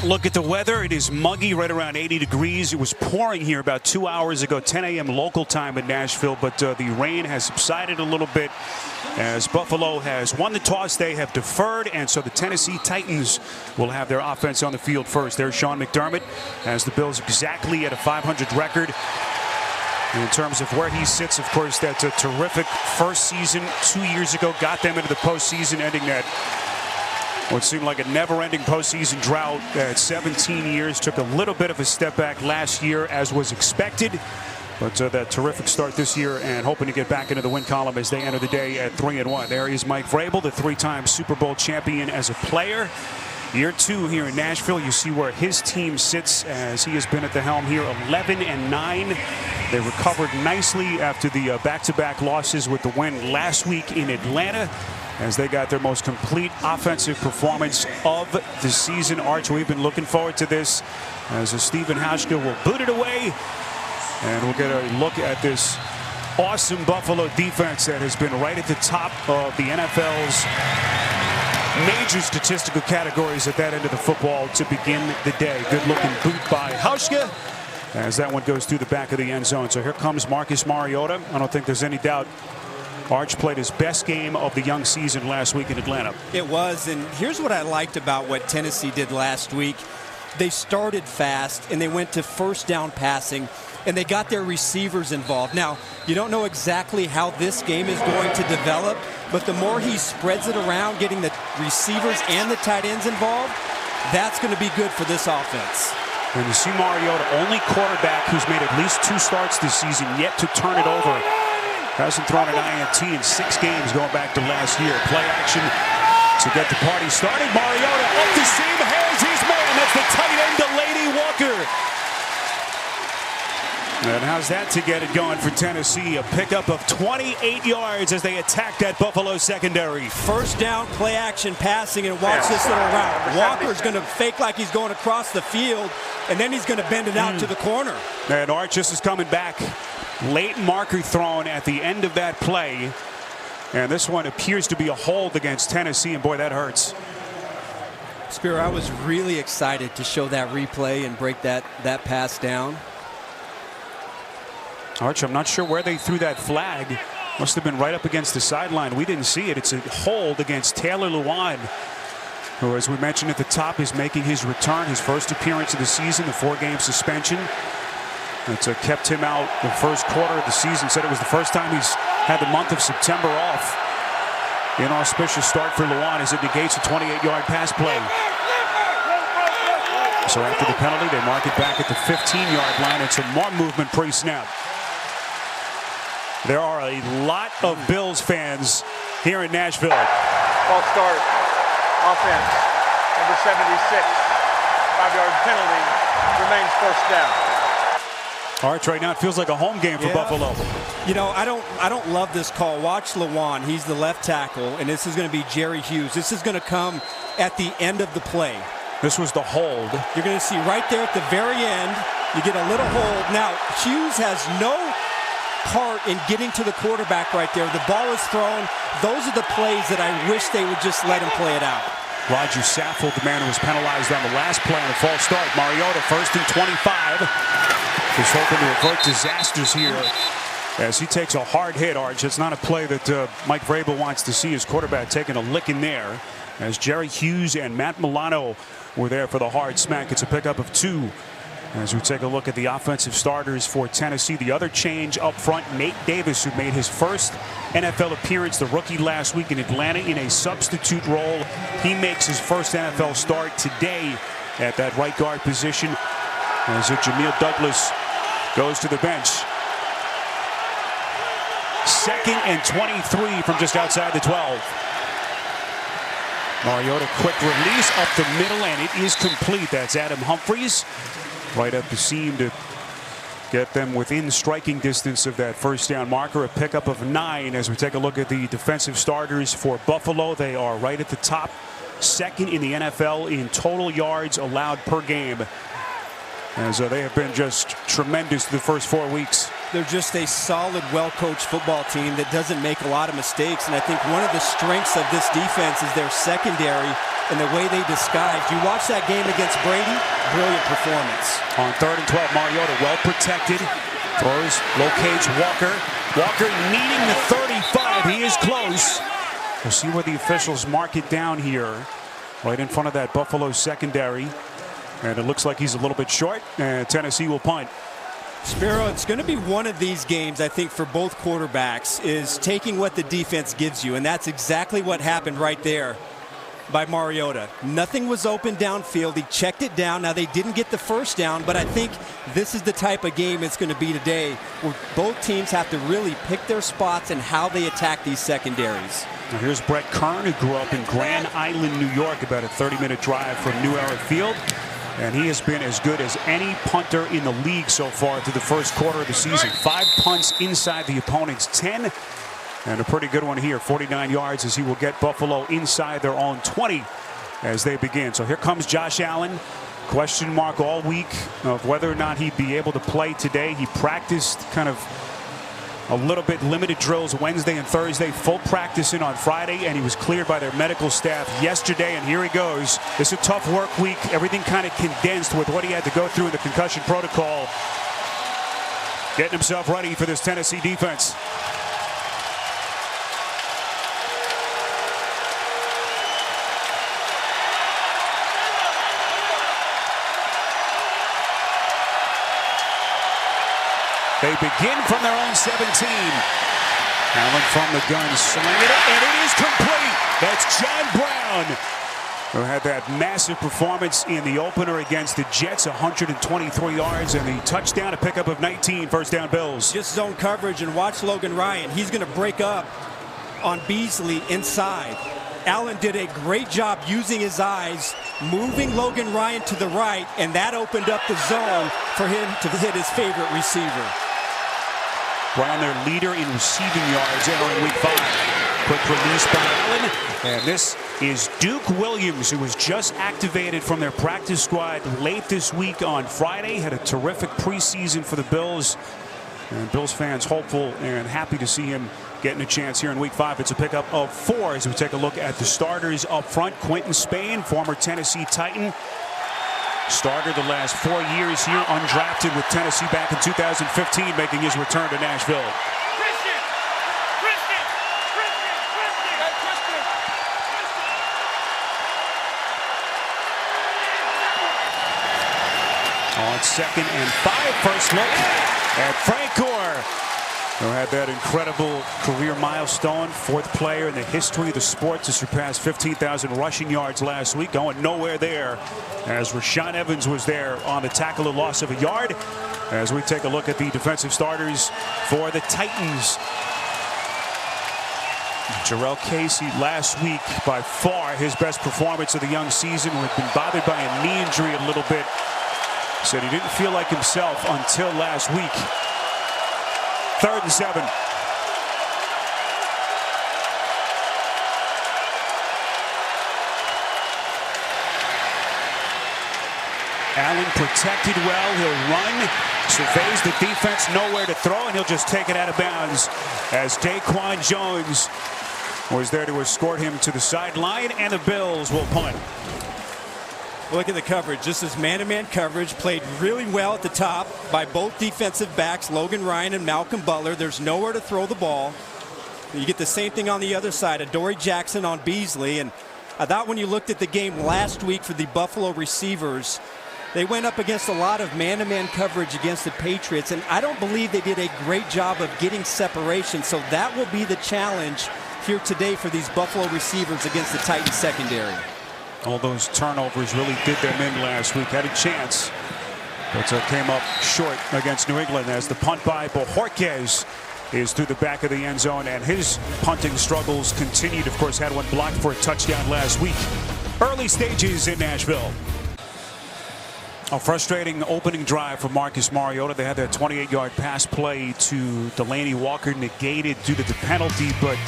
Look at the weather. It is muggy, right around 80 degrees. It was pouring here about 2 hours ago, 10 a.m. local time in Nashville, but the rain has subsided a little bit as Buffalo has won the toss. They have deferred, and so the Tennessee Titans will have their offense on the field first. There's Sean McDermott as the Bills exactly at a 500 record. In terms of where he sits, of course, that's a terrific first season 2 years ago. Got them into the postseason, ending that what seemed like a never-ending postseason drought at 17 years. Took a little bit of a step back last year, as was expected. But that terrific start this year and hoping to get back into the win column as they enter the day at 3-1. There is Mike Vrabel, the three-time Super Bowl champion as a player. Year 2 here in Nashville. You see where his team sits as he has been at the helm here, 11-9. They recovered nicely after the back-to-back losses with the win last week in Atlanta, as they got their most complete offensive performance of the season. Arch, we've been looking forward to this as Stephen Hauschka will boot it away. And we'll get a look at this awesome Buffalo defense that has been right at the top of the NFL's major statistical categories at that end of the football to begin the day. Good looking boot by Hauschka as that one goes through the back of the end zone. So here comes Marcus Mariota. I don't think there's any doubt Arch played his best game of the young season last week in Atlanta. It was, and here's what I liked about what Tennessee did last week. They started fast, and they went to first down passing, and they got their receivers involved. Now, you don't know exactly how this game is going to develop, but the more he spreads it around, getting the receivers and the tight ends involved, that's going to be good for this offense. And you see Mariota, only quarterback who's made at least 2 starts this season, yet to turn it over. Hasn't thrown an INT in 6 games going back to last year. Play action to get the party started. Mariota up the seam, has his man. That's the tight end, Delaney Walker. And how's that to get it going for Tennessee? A pickup of 28 yards as they attack that Buffalo secondary. First down, play action passing, and watch this little route. Walker's going to fake like he's going across the field, and then he's going to bend it out to the corner. And Arches is coming back. Late marker thrown at the end of that play. And this one appears to be a hold against Tennessee, and boy, that hurts. Spear, I was really excited to show that replay and break that pass down. Arch, I'm not sure where they threw that flag. Must have been right up against the sideline. We didn't see it. It's a hold against Taylor Lewan, who, as we mentioned at the top, is making his return, his first appearance of the season, the 4-game suspension. It's kept him out the first quarter of the season. Said it was the first time he's had the month of September off. Inauspicious start for Lewan as it negates a 28-yard pass play. So after the penalty, they mark it back at the 15-yard line. It's some more movement pre-snap. There are a lot of Bills fans here in Nashville. False start. Offense. Number 76. 5-yard penalty. Remains first down. Arch, right now it feels like a home game for Buffalo. You know, I don't love this call. Watch Lewan. He's the left tackle, and this is going to be Jerry Hughes. This is going to come at the end of the play. This was the hold. You're going to see right there at the very end, you get a little hold. Now, Hughes has no part in getting to the quarterback right there. The ball is thrown. Those are the plays that I wish they would just let him play it out. Roger Saffold, the man who was penalized on the last play on the false start. Mariota, 1st and 25. Just hoping to avert disasters here as he takes a hard hit, Arch. It's not a play that Mike Vrabel wants to see his quarterback taking a lick in there, as Jerry Hughes and Matt Milano were there for the hard smack. It's a pickup of 2. As we take a look at the offensive starters for Tennessee, the other change up front, Nate Davis, who made his first NFL appearance, the rookie, last week in Atlanta in a substitute role. He makes his first NFL start today at that right guard position, as Jamil Douglas goes to the bench. 2nd and 23 from just outside the 12. Mariota, quick release up the middle, and it is complete. That's Adam Humphries right up the seam to get them within striking distance of that first down marker. A pickup of 9 as we take a look at the defensive starters for Buffalo. They are right at the top, 2nd in the NFL in total yards allowed per game, as they have been just tremendous the first 4 weeks. They're just a solid, well-coached football team that doesn't make a lot of mistakes. And I think one of the strengths of this defense is their secondary and the way they disguised. You watch that game against Brady, brilliant performance. On 3rd and 12, Mariota well protected. Throws, locates Walker. Walker needing the 35. He is close. We'll see where the officials mark it down here. Right in front of that Buffalo secondary. And it looks like he's a little bit short. And Tennessee will punt. Spiro, it's going to be one of these games, I think, for both quarterbacks, is taking what the defense gives you. And that's exactly what happened right there by Mariota. Nothing was open downfield. He checked it down. Now, they didn't get the first down, but I think this is the type of game it's going to be today, where both teams have to really pick their spots and how they attack these secondaries. Now here's Brett Kern, who grew up in Grand Island, New York, about a 30-minute drive from New Era Field. And he has been as good as any punter in the league so far through the first quarter of the season. 5 punts inside the opponent's 10. And a pretty good one here, 49 yards, as he will get Buffalo inside their own 20 as they begin. So here comes Josh Allen. Question mark all week of whether or not he'd be able to play today. He practiced kind of a little bit limited drills Wednesday and Thursday, full practice in on Friday, and he was cleared by their medical staff yesterday, and here he goes. It's a tough work week. Everything kind of condensed with what he had to go through in the concussion protocol. Getting himself ready for this Tennessee defense. They begin from their own 17. Allen from the gun, slinging it, and it is complete. That's John Brown, who had that massive performance in the opener against the Jets, 123 yards, and the touchdown, a pickup of 19, first down Bills. Just zone coverage, and watch Logan Ryan. He's going to break up on Beasley inside. Allen did a great job using his eyes, moving Logan Ryan to the right, and that opened up the zone for him to hit his favorite receiver. Brown, their leader in receiving yards entering week 5. Quick release by Allen. And this is Duke Williams, who was just activated from their practice squad late this week on Friday. Had a terrific preseason for the Bills. And Bills fans hopeful and happy to see him getting a chance here in week 5. It's a pickup of 4 as we take a look at the starters up front. Quentin Spain, former Tennessee Titan. Started the last 4 years here, undrafted with Tennessee back in 2015, making his return to Nashville. On 2nd and 5, first look at Frank Gore, who had that incredible career milestone, 4th player in the history of the sport to surpass 15,000 rushing yards last week, going nowhere there as Rashaan Evans was there on the tackle of loss of a yard. As we take a look at the defensive starters for the Titans. Jarrell Casey last week, by far his best performance of the young season, who had been bothered by a knee injury a little bit. Said he didn't feel like himself until last week. 3rd and 7. Allen protected well. He'll run, surveys the defense, nowhere to throw, and he'll just take it out of bounds as Daquan Jones was there to escort him to the sideline, and the Bills will punt. Look at the coverage. This is man-to-man coverage, played really well at the top by both defensive backs, Logan Ryan and Malcolm Butler. There's nowhere to throw the ball. You get the same thing on the other side, Adoree Jackson on Beasley. And I thought when you looked at the game last week for the Buffalo receivers, they went up against a lot of man-to-man coverage against the Patriots, and I don't believe they did a great job of getting separation. So that will be the challenge here today for these Buffalo receivers against the Titans secondary. All those turnovers really did them in last week. Had a chance, but came up short against New England as the punt by Bojorquez is through the back of the end zone, and his punting struggles continued. Of course, had one blocked for a touchdown last week. Early stages in Nashville. A frustrating opening drive for Marcus Mariota. They had that 28-yard pass play to Delaney Walker negated due to the penalty, but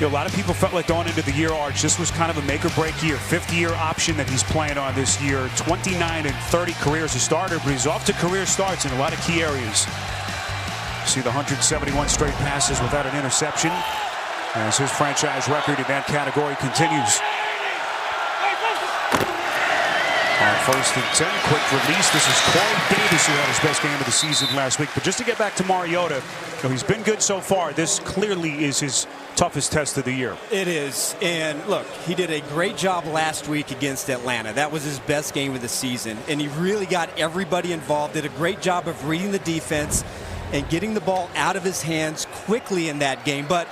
a lot of people felt like going into the year, Arch, this was kind of a make-or-break year. 5th-year option that he's playing on this year. 29 and 30 career as a starter, but he's off to career starts in a lot of key areas. See the 171 straight passes without an interception as his franchise record in that category continues. First and 10, quick release. This is Corey Davis, who had his best game of the season last week. But just to get back to Mariota, he's been good so far. This clearly is his toughest test of the year. It is. And look, he did a great job last week against Atlanta. That was his best game of the season. And he really got everybody involved, did a great job of reading the defense and getting the ball out of his hands quickly in that game. But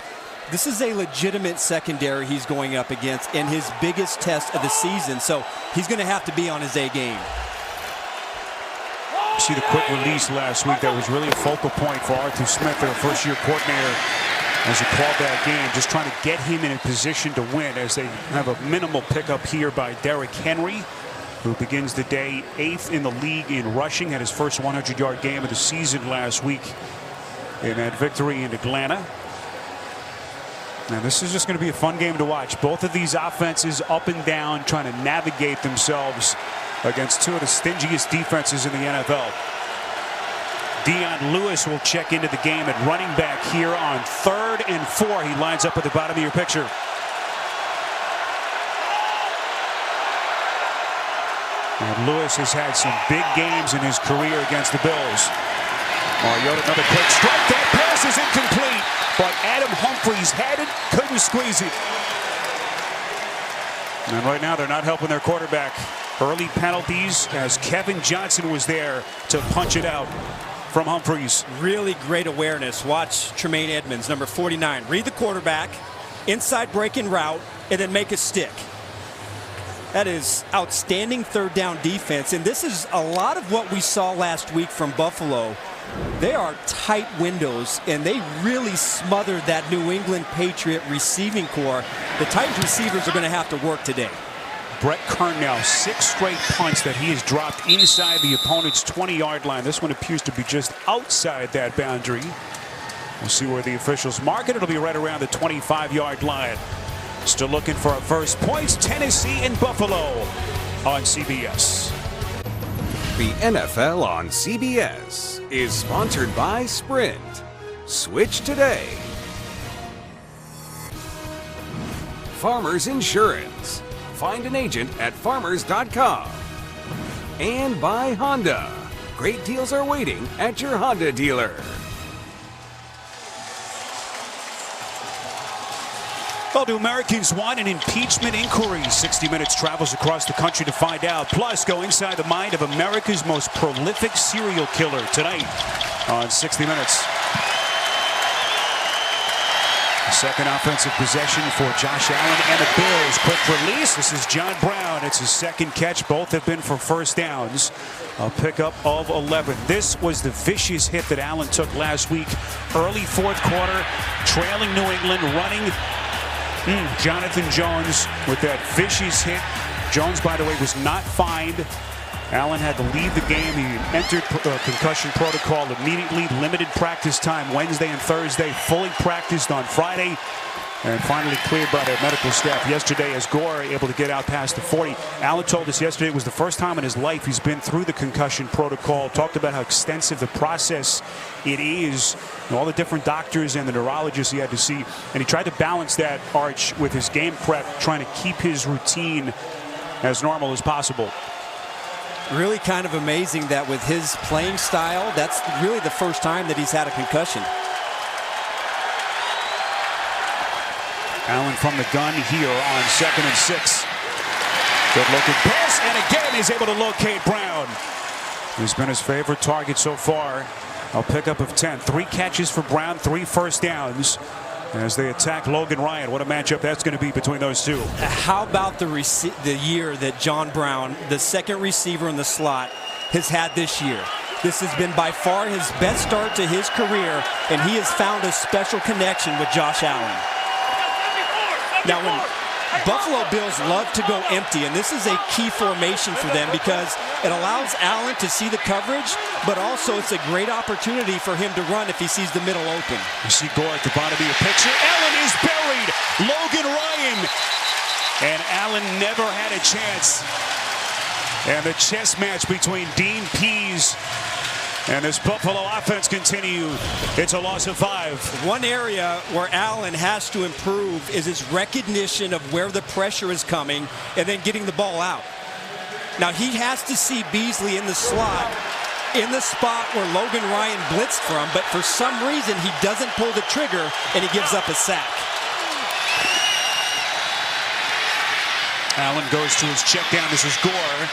this is a legitimate secondary he's going up against in his biggest test of the season. So he's going to have to be on his A game. See the quick release last week. That was really a focal point for Arthur Smith, their first-year coordinator, as he called that game, just trying to get him in a position to win as they have a minimal pickup here by Derrick Henry, who begins the day 8th in the league in rushing, had his first 100-yard game of the season last week in that victory in Atlanta. And this is just going to be a fun game to watch. Both of these offenses up and down, trying to navigate themselves against two of the stingiest defenses in the NFL. Dion Lewis will check into the game at running back here on 3rd and 4. He lines up at the bottom of your picture. And Lewis has had some big games in his career against the Bills. Mariota, another quick strike. That pass is incomplete, but Adam Humphries had it, couldn't squeeze it. And right now they're not helping their quarterback. Early penalties as Kevin Johnson was there to punch it out from Humphries. Really great awareness. Watch Tremaine Edmonds, number 49. Read the quarterback, inside breaking route, and then make a stick. That is outstanding third down defense. And this is a lot of what we saw last week from Buffalo. They are tight windows, and they really smothered that New England Patriot receiving core. The Titans receivers are going to have to work today. Brett Kern now 6 straight punts that he has dropped inside the opponent's 20-yard line. This one appears to be just outside that boundary. We'll see where the officials mark it. It'll be right around the 25-yard line. Still looking for our first points. Tennessee and Buffalo on CBS. The NFL on CBS is sponsored by Sprint. Switch today. Farmers Insurance. Find an agent at farmers.com. And by Honda. Great deals are waiting at your Honda dealer. Well, do Americans want an impeachment inquiry? 60 Minutes travels across the country to find out. Plus, go inside the mind of America's most prolific serial killer tonight on 60 Minutes. Second offensive possession for Josh Allen and the Bills. Quick release. This is John Brown. It's his second catch. Both have been for first downs. A pickup of 11. This was the vicious hit that Allen took last week. Early fourth quarter, trailing New England, running. Jonathan Jones with that vicious hit. Jones, by the way, was not fined. Allen had to leave the game. He entered concussion protocol immediately. Limited practice time Wednesday and Thursday. Fully practiced on Friday. And finally cleared by their medical staff yesterday as Gore able to get out past the 40. Allen told us yesterday it was the first time in his life he's been through the concussion protocol. Talked about how extensive the process it is. And all the different doctors and the neurologists he had to see. And he tried to balance that, Arch, with his game prep, trying to keep his routine as normal as possible. Really kind of amazing that with his playing style, that's really the first time that he's had a concussion. Allen from the gun here on 2nd and 6. Good looking pass, and again he's able to locate Brown. He's been his favorite target so far. A pickup of 10. 3 catches for Brown, 3 first downs as they attack Logan Ryan. What a matchup that's going to be between those two. How about the year that John Brown, the second receiver in the slot, has had this year? This has been by far his best start to his career, and he has found a special connection with Josh Allen. Now, when Buffalo Bills love to go empty, and this is a key formation for them because it allows Allen to see the coverage, but also it's a great opportunity for him to run if he sees the middle open. You see Gore at the bottom of your picture. Allen is buried. Logan Ryan. And Allen never had a chance. And the chess match between Dean Pease and this Buffalo offense continue. It's a loss of 5. One area where Allen has to improve is his recognition of where the pressure is coming and then getting the ball out. Now he has to see Beasley in the slot, in the spot where Logan Ryan blitzed from, but for some reason he doesn't pull the trigger and he gives up a sack. Allen goes to his check down. This is Gore.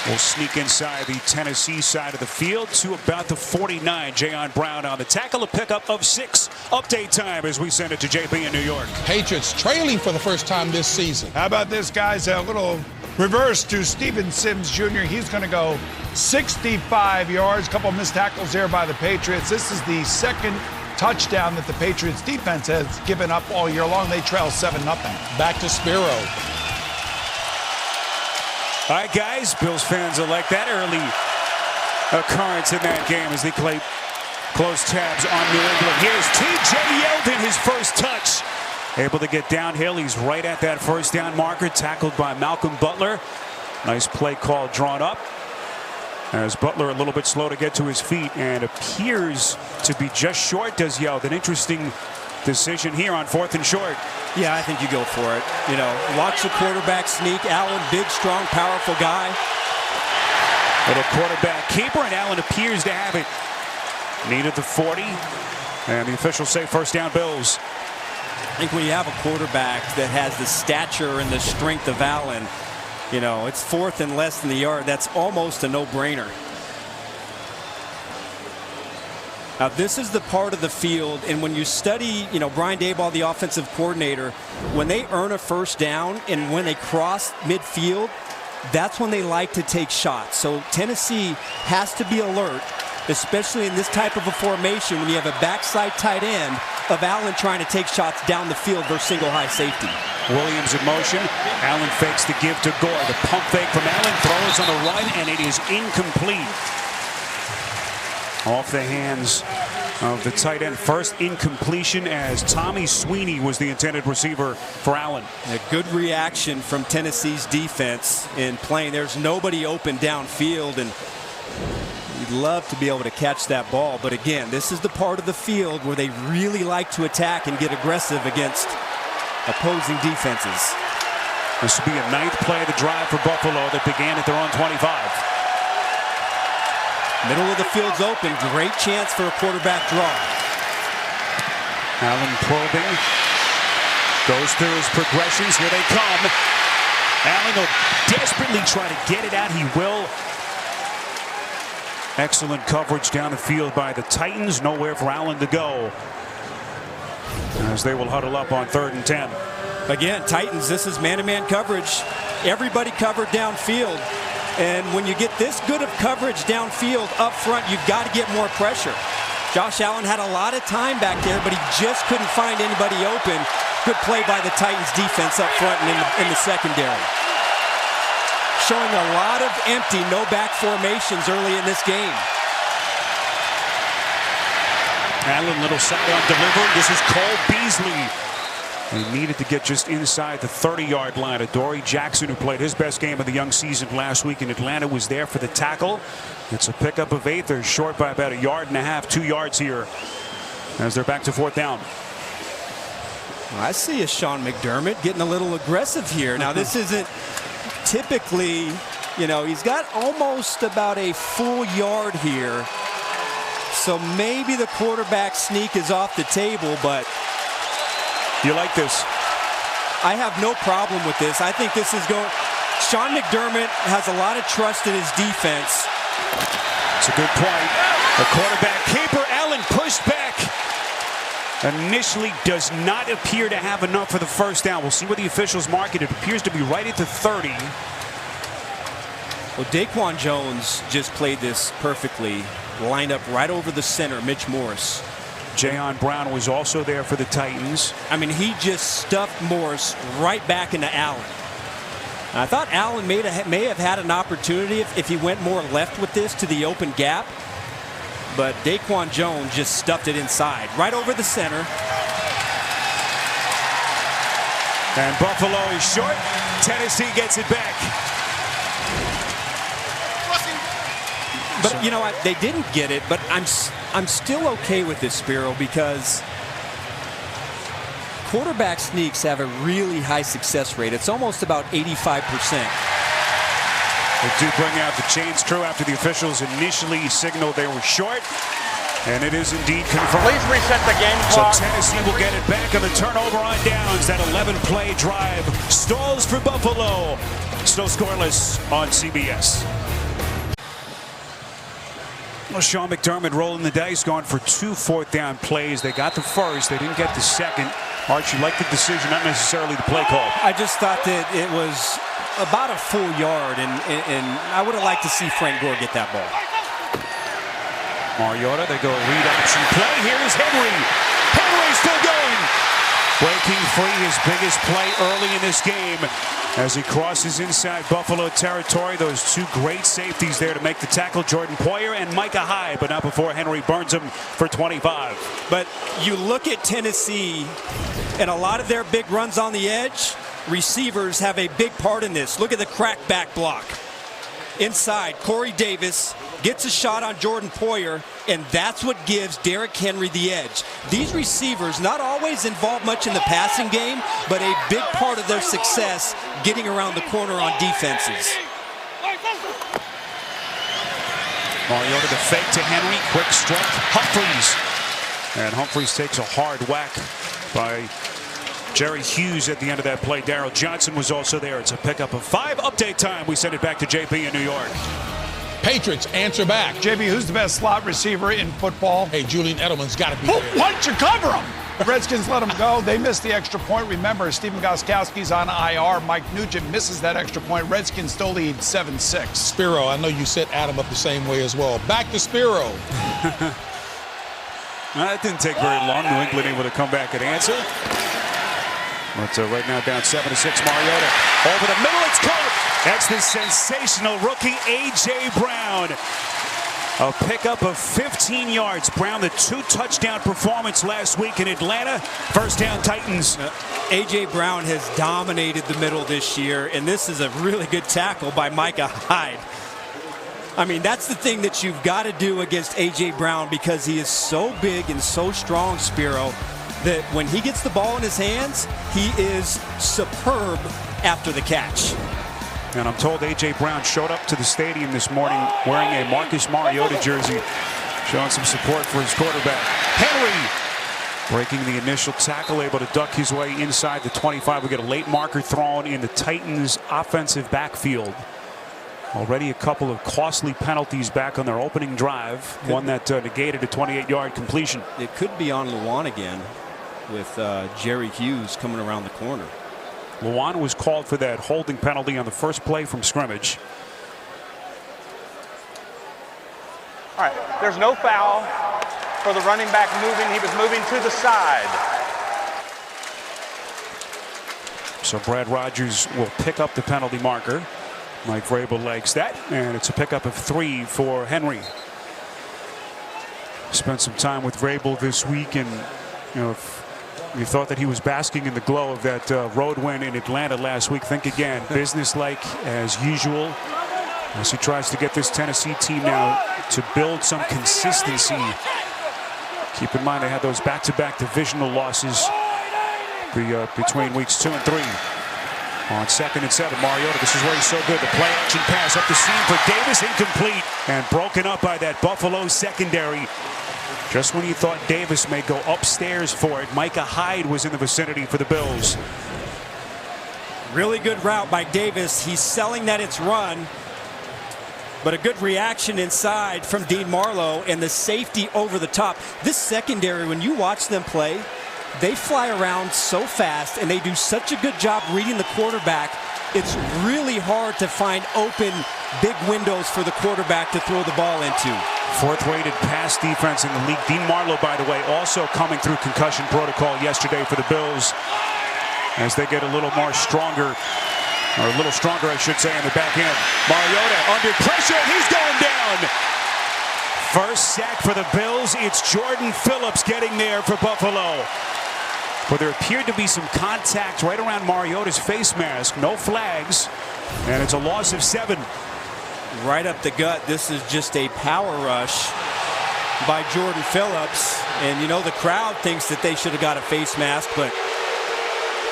Will sneak inside the Tennessee side of the field to about the 49. Jayon Brown on the tackle, a pickup of 6. Update time as we send it to JP in New York. Patriots trailing for the first time this season. How about this, guys? A little reverse to Steven Sims Jr. He's going to go 65 yards. A couple missed tackles there by the Patriots. This is the second touchdown that the Patriots defense has given up all year long. They trail 7-0. Back to Spiro. All right, guys, Bills fans will like that early occurrence in that game as they play close tabs on New England. Here's T.J. Yeldon, his first touch. Able to get downhill. He's right at that first down marker, tackled by Malcolm Butler. Nice play call drawn up. As Butler a little bit slow to get to his feet and appears to be just short, does Yeldon. Interesting decision here on 4th and short. Yeah, I think you go for it. You know, watch the quarterback sneak. Allen, big, strong, powerful guy. Little quarterback keeper, and Allen appears to have it. Needed the 40, and the officials say first down Bills. I think when you have a quarterback that has the stature and the strength of Allen, you know, it's 4th and less than the yard. That's almost a no-brainer. Now, this is the part of the field, and when you study, you know, Brian Daboll, the offensive coordinator, when they earn a first down and when they cross midfield, that's when they like to take shots. So Tennessee has to be alert, especially in this type of a formation when you have a backside tight end of Allen trying to take shots down the field versus single high safety. Williams in motion. Allen fakes the give to Gore. The pump fake from Allen, throws on the run, and it is incomplete. Off the hands of the tight end. First incompletion as Tommy Sweeney was the intended receiver for Allen. A good reaction from Tennessee's defense in playing. There's nobody open downfield, and you'd love to be able to catch that ball. But again, this is the part of the field where they really like to attack and get aggressive against opposing defenses. This will be a 9th play of the drive for Buffalo that began at their own 25. Middle of the field's open. Great chance for a quarterback draw. Allen probing. Goes through his progressions. Here they come. Allen will desperately try to get it out. He will. Excellent coverage down the field by the Titans. Nowhere for Allen to go, as they will huddle up on 3rd and 10. Again, Titans, this is man-to-man coverage. Everybody covered downfield. And when you get this good of coverage downfield up front, you've got to get more pressure. Josh Allen had a lot of time back there, but he just couldn't find anybody open. Good play by the Titans defense up front and in the secondary. Showing a lot of empty, no-back formations early in this game. Allen, little sidearm delivery. This is Cole Beasley. They needed to get just inside the 30-yard line. Adoree Jackson, who played his best game of the young season last week in Atlanta, was there for the tackle. It's a pickup of 8. They're short by about 1.5 yards, 2 yards here, as they're back to 4th down. I see a Sean McDermott getting a little aggressive here. Now, this isn't typically, you know, he's got almost about a full yard here. So maybe the quarterback sneak is off the table, but you like this? I have no problem with this. I think this is going. Sean McDermott has a lot of trust in his defense. It's a good point. The quarterback keeper, Allen, pushed back. Initially does not appear to have enough for the first down. We'll see what the officials mark it. It appears to be right at the 30. Well, Daquan Jones just played this perfectly. Lined up right over the center, Mitch Morse. Jayon Brown was also there for the Titans. I mean, he just stuffed Morse right back into Allen. I thought Allen may have had an opportunity if he went more left with this to the open gap. But Daquan Jones just stuffed it inside, right over the center. And Buffalo is short. Tennessee gets it back. But you know what? They didn't get it, but I'm still okay with this, Spiro, because quarterback sneaks have a really high success rate. It's almost about 85%. They do bring out the chains crew after the officials initially signaled they were short. And it is indeed confirmed. Please reset the game So clock. Tennessee will get it back on the turnover on downs. That 11-play drive stalls for Buffalo. Still scoreless on CBS. Well, Sean McDermott rolling the dice, going for 2 fourth-down plays. They got the first. They didn't get the second. Archie liked the decision, not necessarily the play call. I just thought that it was about a full yard, and I would have liked to see Frank Gore get that ball. Mariota, they go read option play. Here's Henry. Henry still going. Breaking free, his biggest play early in this game as he crosses inside Buffalo territory. Those two great safeties there to make the tackle, Jordan Poyer and Micah Hyde, but not before Henry burns him for 25. But you look at Tennessee, and a lot of their big runs on the edge, receivers have a big part in this. Look at the crack back block. Inside, Corey Davis gets a shot on Jordan Poyer, and that's what gives Derrick Henry the edge. These receivers not always involved much in the passing game, but a big part of their success getting around the corner on defenses. Mariota the fake to Henry, quick strike, Humphries. And Humphries takes a hard whack by Jerry Hughes at the end of that play. Darryl Johnson was also there. It's a pickup of 5. Update time. We send it back to JP in New York. Patriots answer back. JB, who's the best slot receiver in football? Hey, Julian Edelman's got to be Who there. punch you cover him? The Redskins let him go. They missed the extra point. Remember, Stephen Gostkowski's on IR. Mike Nugent misses that extra point. Redskins still lead 7-6. Spiro, I know you set Adam up the same way as well. Back to Spiro. That didn't take very long. New England able to come back and answer. But right now down 7-6. Mariota over the middle. It's caught. That's the sensational rookie A.J. Brown. A pickup of 15 yards. Brown, the 2-touchdown performance last week in Atlanta. First down Titans. A.J. Brown has dominated the middle this year, and this is a really good tackle by Micah Hyde. I mean, that's the thing that you've got to do against A.J. Brown, because he is so big and so strong, Spiro, that when he gets the ball in his hands, he is superb after the catch. And I'm told A.J. Brown showed up to the stadium this morning wearing a Marcus Mariota jersey, showing some support for his quarterback. Henry breaking the initial tackle, able to duck his way inside the 25. We get a late marker thrown in the Titans' offensive backfield. Already a couple of costly penalties back on their opening drive. One that negated a 28-yard completion. It could be on Luan again with Jerry Hughes coming around the corner. Luan was called for that holding penalty on the first play from scrimmage. All right, there's no foul for the running back moving. He was moving to the side. So Brad Rogers will pick up the penalty marker. Mike Vrabel legs that, and it's a pickup of 3 for Henry. Spent some time with Vrabel this week, and if you thought that he was basking in the glow of that road win in Atlanta last week, think again. Business-like as usual as he tries to get this Tennessee team now to build some consistency. Keep in mind they had those back-to-back divisional losses between weeks 2 and 3. On 2nd and 7, Mariota, this is where he's so good. The play action pass up the seam for Davis, incomplete, and broken up by that Buffalo secondary. Just when you thought Davis may go upstairs for it, Micah Hyde was in the vicinity for the Bills. Really good route by Davis. He's selling that it's run, but a good reaction inside from Dean Marlowe and the safety over the top. This secondary, when you watch them play, they fly around so fast and they do such a good job reading the quarterback. It's really hard to find open big windows for the quarterback to throw the ball into. 4th-rated pass defense in the league. Dean Marlowe, by the way, also coming through concussion protocol yesterday for the Bills as they get a little more stronger, or a little stronger, I should say, in the back end. Mariota under pressure. He's going down. First sack for the Bills. It's Jordan Phillips getting there for Buffalo. But there appeared to be some contact right around Mariota's face mask. No flags. And it's a loss of 7. Right up the gut. This is just a power rush by Jordan Phillips. And you know the crowd thinks that they should have got a face mask, but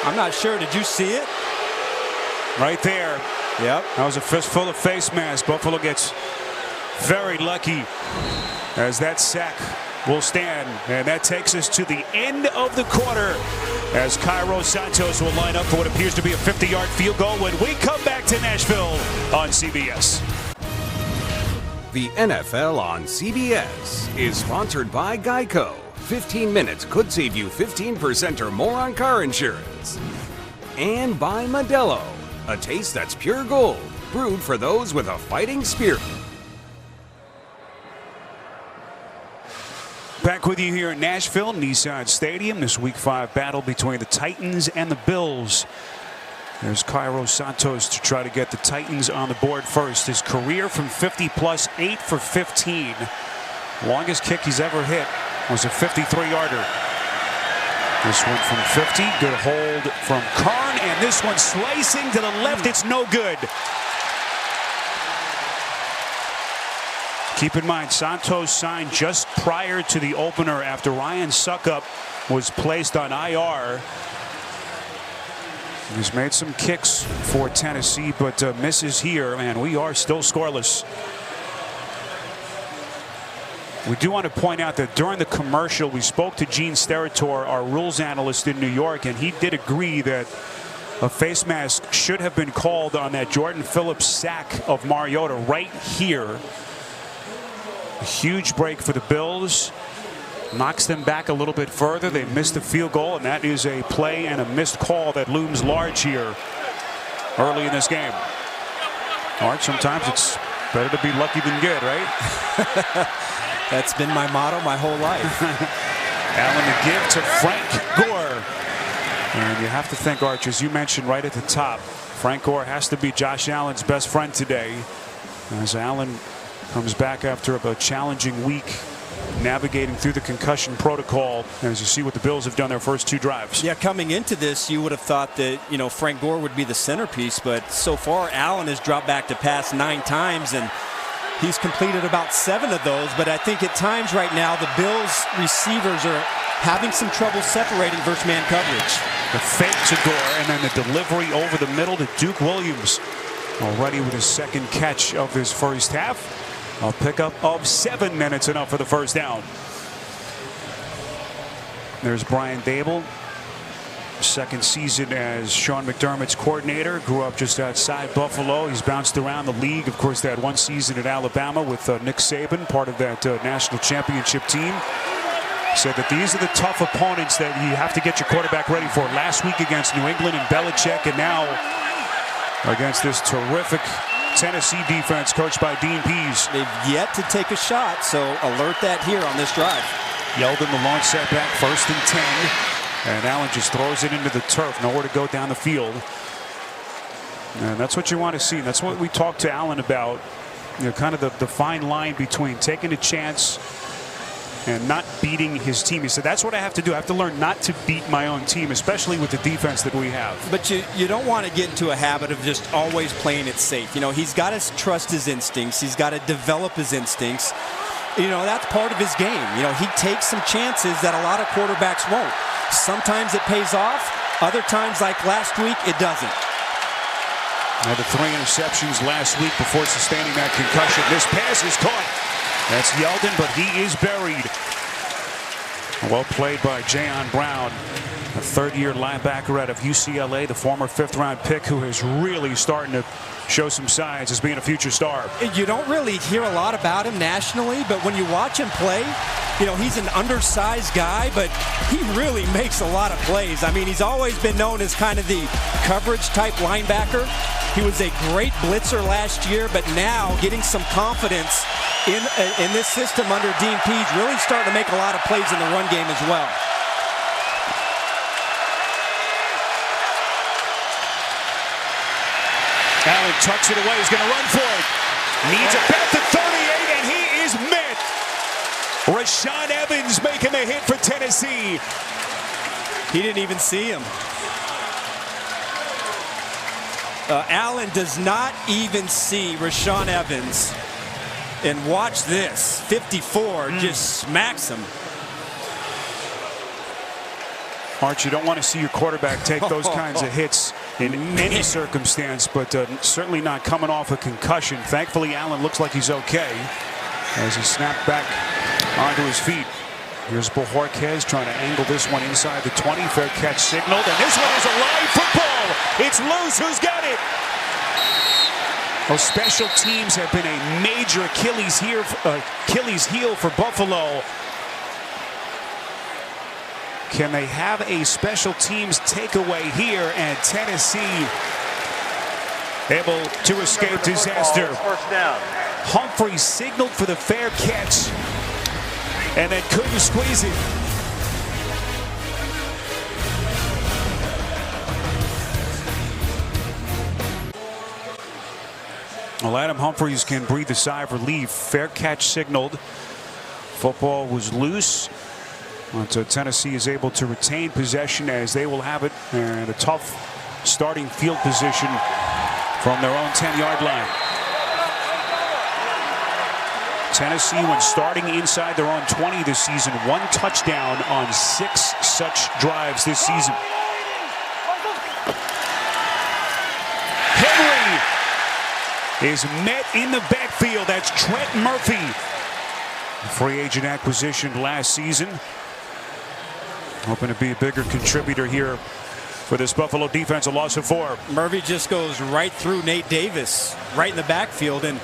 I'm not sure. Did you see it? Right there. Yep. That was a fistful of face masks. Buffalo gets very lucky as that sack will stand. And that takes us to the end of the quarter as Cairo Santos will line up for what appears to be a 50-yard field goal when we come back to Nashville on CBS. The NFL on CBS is sponsored by Geico. 15 minutes could save you 15% or more on car insurance. And by Modelo, a taste that's pure gold, brewed for those with a fighting spirit. Back with you here in Nashville, Nissan Stadium. This Week 5 battle between the Titans and the Bills. There's Cairo Santos to try to get the Titans on the board first. His career from 50 plus, 8 for 15. Longest kick he's ever hit was a 53-yarder. This one from 50, good hold from Karn, and this one slicing to the left, it's no good. Keep in mind, Santos signed just prior to the opener after Ryan Suckup was placed on IR. He's made some kicks for Tennessee, but misses here, and we are still scoreless. We do want to point out that during the commercial, we spoke to Gene Steratore, our rules analyst in New York, and he did agree that a face mask should have been called on that Jordan Phillips sack of Mariota right here. A huge break for the Bills. Knocks them back a little bit further. They missed the field goal, and that is a play and a missed call that looms large here early in this game. Art, sometimes it's better to be lucky than good, right? That's been my motto my whole life. Allen to give to Frank Gore. And you have to think, Arch, as you mentioned right at the top, Frank Gore has to be Josh Allen's best friend today. As Allen comes back after a challenging week, navigating through the concussion protocol, as you see what the Bills have done their first 2 drives. Yeah, coming into this, you would have thought that, Frank Gore would be the centerpiece, but so far, Allen has dropped back to pass 9 times, and he's completed about 7 of those. But I think at times right now, the Bills receivers are having some trouble separating versus man coverage. The fake to Gore, and then the delivery over the middle to Duke Williams. Already with his second catch of his first half. A pickup of 7 minutes, enough for the first down. There's Brian Dable. Second season as Sean McDermott's coordinator. Grew up just outside Buffalo. He's bounced around the league. Of course, that one season at Alabama with Nick Saban, part of that national championship team. Said that these are the tough opponents that you have to get your quarterback ready for. Last week against New England and Belichick, and now against this terrific Tennessee defense coached by Dean Pease. They've yet to take a shot, so alert that here on this drive. Yeldon, the long setback, 1st and 10. And Allen just throws it into the turf. Nowhere to go down the field. And that's what you want to see. That's what we talked to Allen about. Kind of the fine line between taking a chance and not beating his team. He said, that's what I have to do. I have to learn not to beat my own team, especially with the defense that we have. But you don't want to get into a habit of just always playing it safe. He's got to trust his instincts. He's got to develop his instincts. That's part of his game. He takes some chances that a lot of quarterbacks won't. Sometimes it pays off. Other times, like last week, it doesn't. Now the 3 interceptions last week before sustaining that concussion. This pass is caught. That's Yeldon, but he is buried. Well played by Jayon Brown, a 3rd-year linebacker out of UCLA, the former 5th-round pick who is really starting to show some signs as being a future star. You don't really hear a lot about him nationally, but when you watch him play, he's an undersized guy, but he really makes a lot of plays. I mean, he's always been known as kind of the coverage-type linebacker. He was a great blitzer last year, but now getting some confidence in this system under Dean Pease, really starting to make a lot of plays in the run game as well. Allen tucks it away. He's going to run for it. Needs about the 38, and he is met. Rashaan Evans making the hit for Tennessee. He didn't even see him. Allen does not even see Rashaan Evans. And watch this. 54 just smacks him. Arch, you don't want to see your quarterback take those kinds of hits in any circumstance, but certainly not coming off a concussion. Thankfully, Allen looks like he's okay as he snapped back onto his feet. Here's Bojorquez trying to angle this one inside the 20. Fair catch signaled, and this one is a live football. It's loose. Who's got it? Well, special teams have been a major Achilles heel for Buffalo. Can they have a special teams takeaway here, and Tennessee able to escape disaster? First down. Humphrey signaled for the fair catch and then couldn't squeeze it. Well, Adam Humphries can breathe a sigh of relief. Fair catch signaled. Football was loose. So Tennessee is able to retain possession as they will have it in a tough starting field position from their own 10-yard line. Tennessee, when starting inside their own 20 this season, 1 touchdown on 6 such drives this season. Henry is met in the backfield. That's Trent Murphy. Free agent acquisition last season. Hoping to be a bigger contributor here for this Buffalo defense. A loss of 4. Murphy just goes right through Nate Davis, right in the backfield. And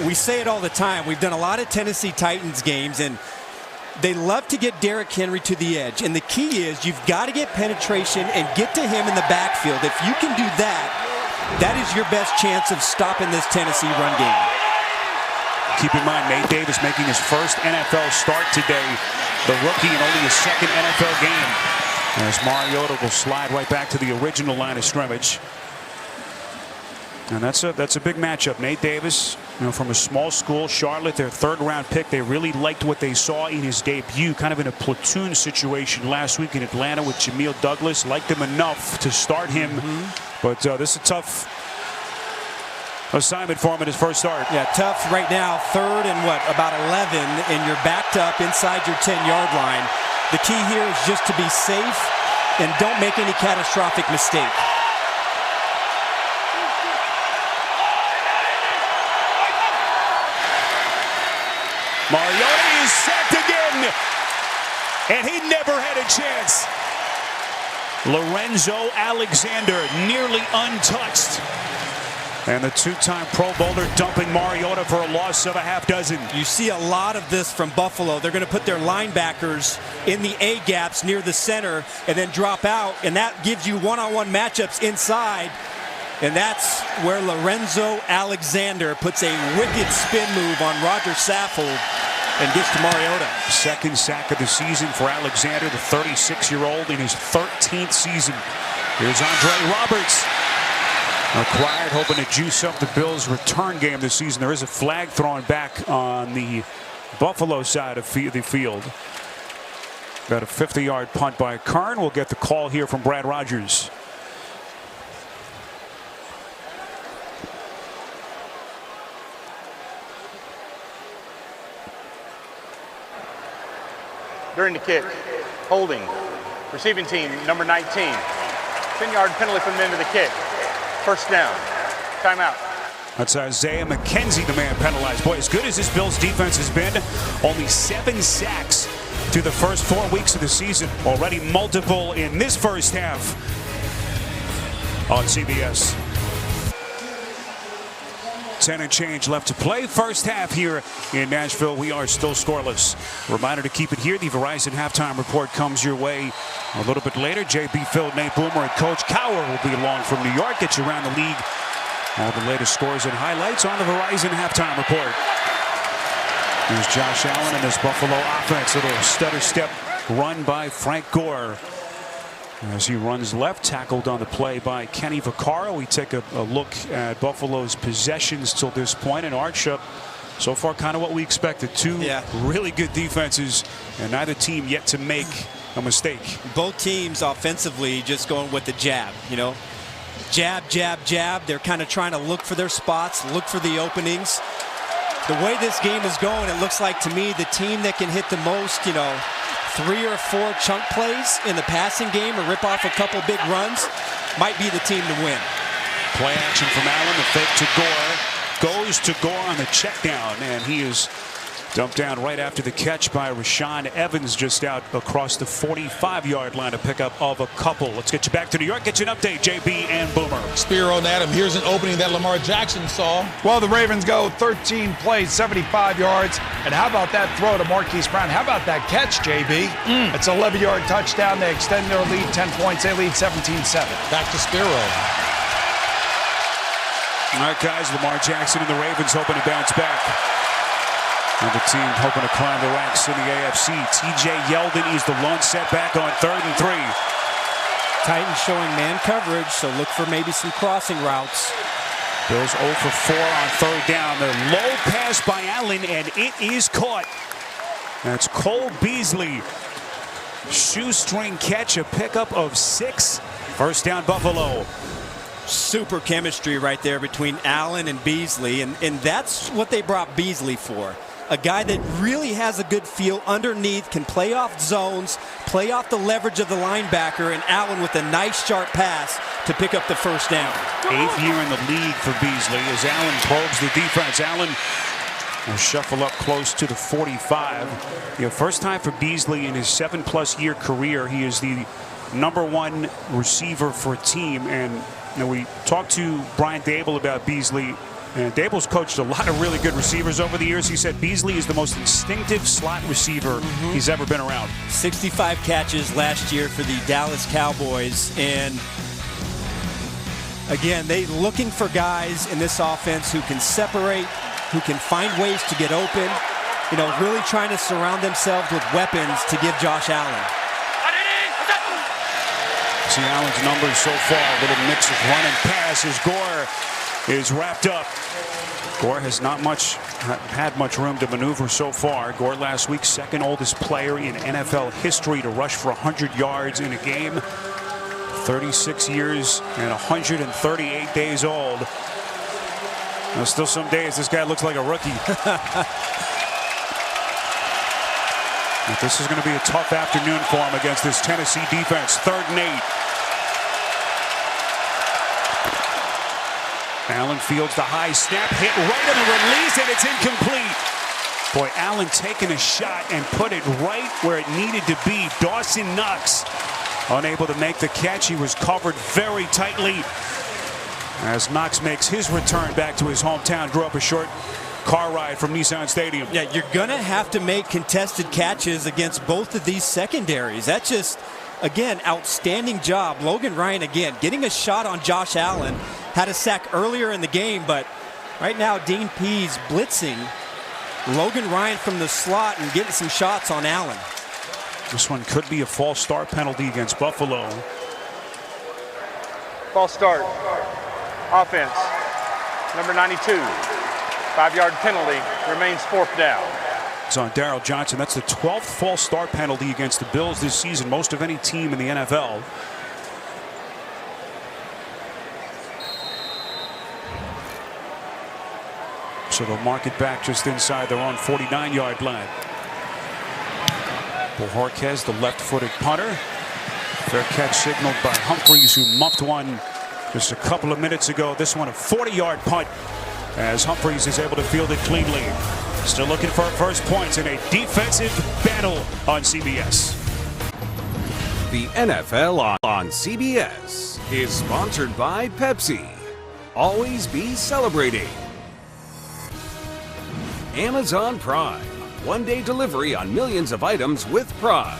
we say it all the time. We've done a lot of Tennessee Titans games, and they love to get Derrick Henry to the edge. And the key is you've got to get penetration and get to him in the backfield. If you can do that, that is your best chance of stopping this Tennessee run game. Keep in mind, Nate Davis making his first NFL start today. The rookie in only his second NFL game. As Mariota will slide right back to the original line of scrimmage. And that's a big matchup. Nate Davis, from a small school, Charlotte, their 3rd-round pick. They really liked what they saw in his debut, kind of in a platoon situation last week in Atlanta with Jameel Douglas. Liked him enough to start him. But this is a tough assignment for him in his first start. Yeah, tough right now. 3rd and about 11, and you're backed up inside your 10-yard line. The key here is just to be safe and don't make any catastrophic mistake. Mariota is sacked again, and he never had a chance. Lorenzo Alexander nearly untouched. And the 2-time Pro Bowler dumping Mariota for a loss of a half dozen. You see a lot of this from Buffalo. They're going to put their linebackers in the A gaps near the center and then drop out, and that gives you one-on-one matchups inside. And that's where Lorenzo Alexander puts a wicked spin move on Roger Saffold and gets to Mariota. 2nd sack of the season for Alexander, the 36-year-old, in his 13th season. Here's Andre Roberts. Acquired, hoping to juice up the Bills' return game this season. There is a flag thrown back on the Buffalo side of the field. Got a 50-yard punt by Kern. We'll get the call here from Brad Rogers. During the kick, holding, receiving team number 19. 10-yard penalty from the end of the kick. First down. Timeout. That's Isaiah McKenzie, the man penalized. Boy, as good as this Bills defense has been, only 7 sacks through the first 4 weeks of the season. Already multiple in this first half on CBS. 10 and change left to play. First half here in Nashville. We are still scoreless. Reminder to keep it here. The Verizon halftime report comes your way a little bit later. JB Phil, Nate Boomer, and Coach Cowher will be along from New York. Get you around the league. All the latest scores and highlights on the Verizon halftime report. Here's Josh Allen and this Buffalo offense. Little stutter step run by Frank Gore. As he runs left, tackled on the play by Kenny Vaccaro. We take a look at Buffalo's possessions till this point, and Arch so far kind of what we expected. 2 really good defenses, and neither team yet to make a mistake. Both teams offensively just going with the jab, Jab, jab, jab. They're kind of trying to look for their spots, look for the openings. The way this game is going, it looks like to me the team that can hit the most, 3 or 4 chunk plays in the passing game or rip off a couple big runs, might be the team to win. Play action from Allen, the fake to Gore. Goes to Gore on the check down, and he is dumped down right after the catch by Rashaan Evans, just out across the 45-yard line, a pickup of a couple. Let's get you back to New York, get you an update, JB and Boomer. Spiro and Adam, here's an opening that Lamar Jackson saw. Well, the Ravens go 13 plays, 75 yards. And how about that throw to Marquise Brown? How about that catch, JB? It's an 11-yard touchdown. They extend their lead 10 points. They lead 17-7. Back to Spiro. All right, guys, Lamar Jackson and the Ravens hoping to bounce back. And the team hoping to climb the ranks in the AFC. TJ Yeldon is the lone setback on 3rd and 3. Titans showing man coverage, so look for maybe some crossing routes. Bills 0 for 4 on 3rd down. The low pass by Allen, and it is caught. That's Cole Beasley. Shoestring catch, a pickup of 6. First down, Buffalo. Super chemistry right there between Allen and Beasley, and that's what they brought Beasley for. A guy that really has a good feel underneath, can play off zones, play off the leverage of the linebacker, and Allen with a nice sharp pass to pick up the first down. 8th year in the league for Beasley as Allen probes the defense. Allen will shuffle up close to the 45. First time for Beasley in his 7+ year career. He is the #1 receiver for a team, and we talked to Brian Dable about Beasley, and Dable's coached a lot of really good receivers over the years. He said Beasley is the most instinctive slot receiver he's ever been around. 65 catches last year for the Dallas Cowboys, and again, they looking for guys in this offense who can separate, who can find ways to get open, really trying to surround themselves with weapons to give Josh Allen. See Allen's numbers so far, a little mix of run and pass as Gore is wrapped up. Gore has not had much room to maneuver so far. Gore last week, 2nd oldest player in NFL history to rush for 100 yards in a game. 36 years and 138 days old. Now, still some days this guy looks like a rookie. But this is going to be a tough afternoon for him against this Tennessee defense. 3rd and 8. Allen fields the high snap, hit right on the release, and it's incomplete. Boy, Allen taking a shot and put it right where it needed to be. Dawson Knox unable to make the catch. He was covered very tightly as Knox makes his return back to his hometown. Grew up a short car ride from Nissan Stadium. Yeah, you're going to have to make contested catches against both of these secondaries. That's just, again, outstanding job. Logan Ryan, again, getting a shot on Josh Allen. Had a sack earlier in the game, but right now Dean Pease blitzing Logan Ryan from the slot and getting some shots on Allen. This one could be a false start penalty against Buffalo. False start. Offense. Number 92. 5-yard penalty. Remains 4th down. It's on Darryl Johnson. That's the 12th false start penalty against the Bills this season, most of any team in the NFL. So they'll mark it back just inside their own 49-yard line. Bojorquez, the left-footed punter. Fair catch signaled by Humphreys, who muffed one just a couple of minutes ago. This one a 40-yard punt as Humphreys is able to field it cleanly. Still looking for first points in a defensive battle on CBS. The NFL on CBS is sponsored by Pepsi. Always be celebrating. Amazon Prime. One-day delivery on millions of items with Prime.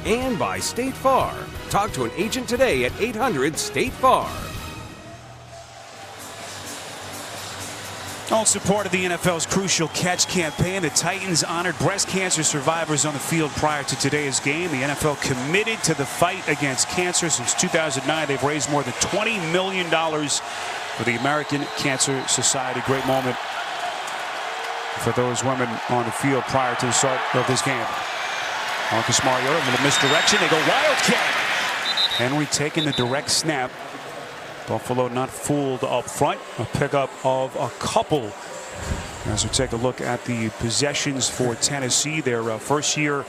And by State Farm. Talk to an agent today at 800-STATE-FARM. All support of the NFL's Crucial Catch campaign. The Titans honored breast cancer survivors on the field prior to today's game. The NFL committed to the fight against cancer. Since 2009, they've raised more than $20 million for the American Cancer Society. Great moment for those women on the field prior to the start of this game. Marcus Mariota, a little misdirection. They go Wildcat. Henry taking the direct snap. Buffalo not fooled up front. A pickup of a couple. As we take a look at the possessions for Tennessee, their first year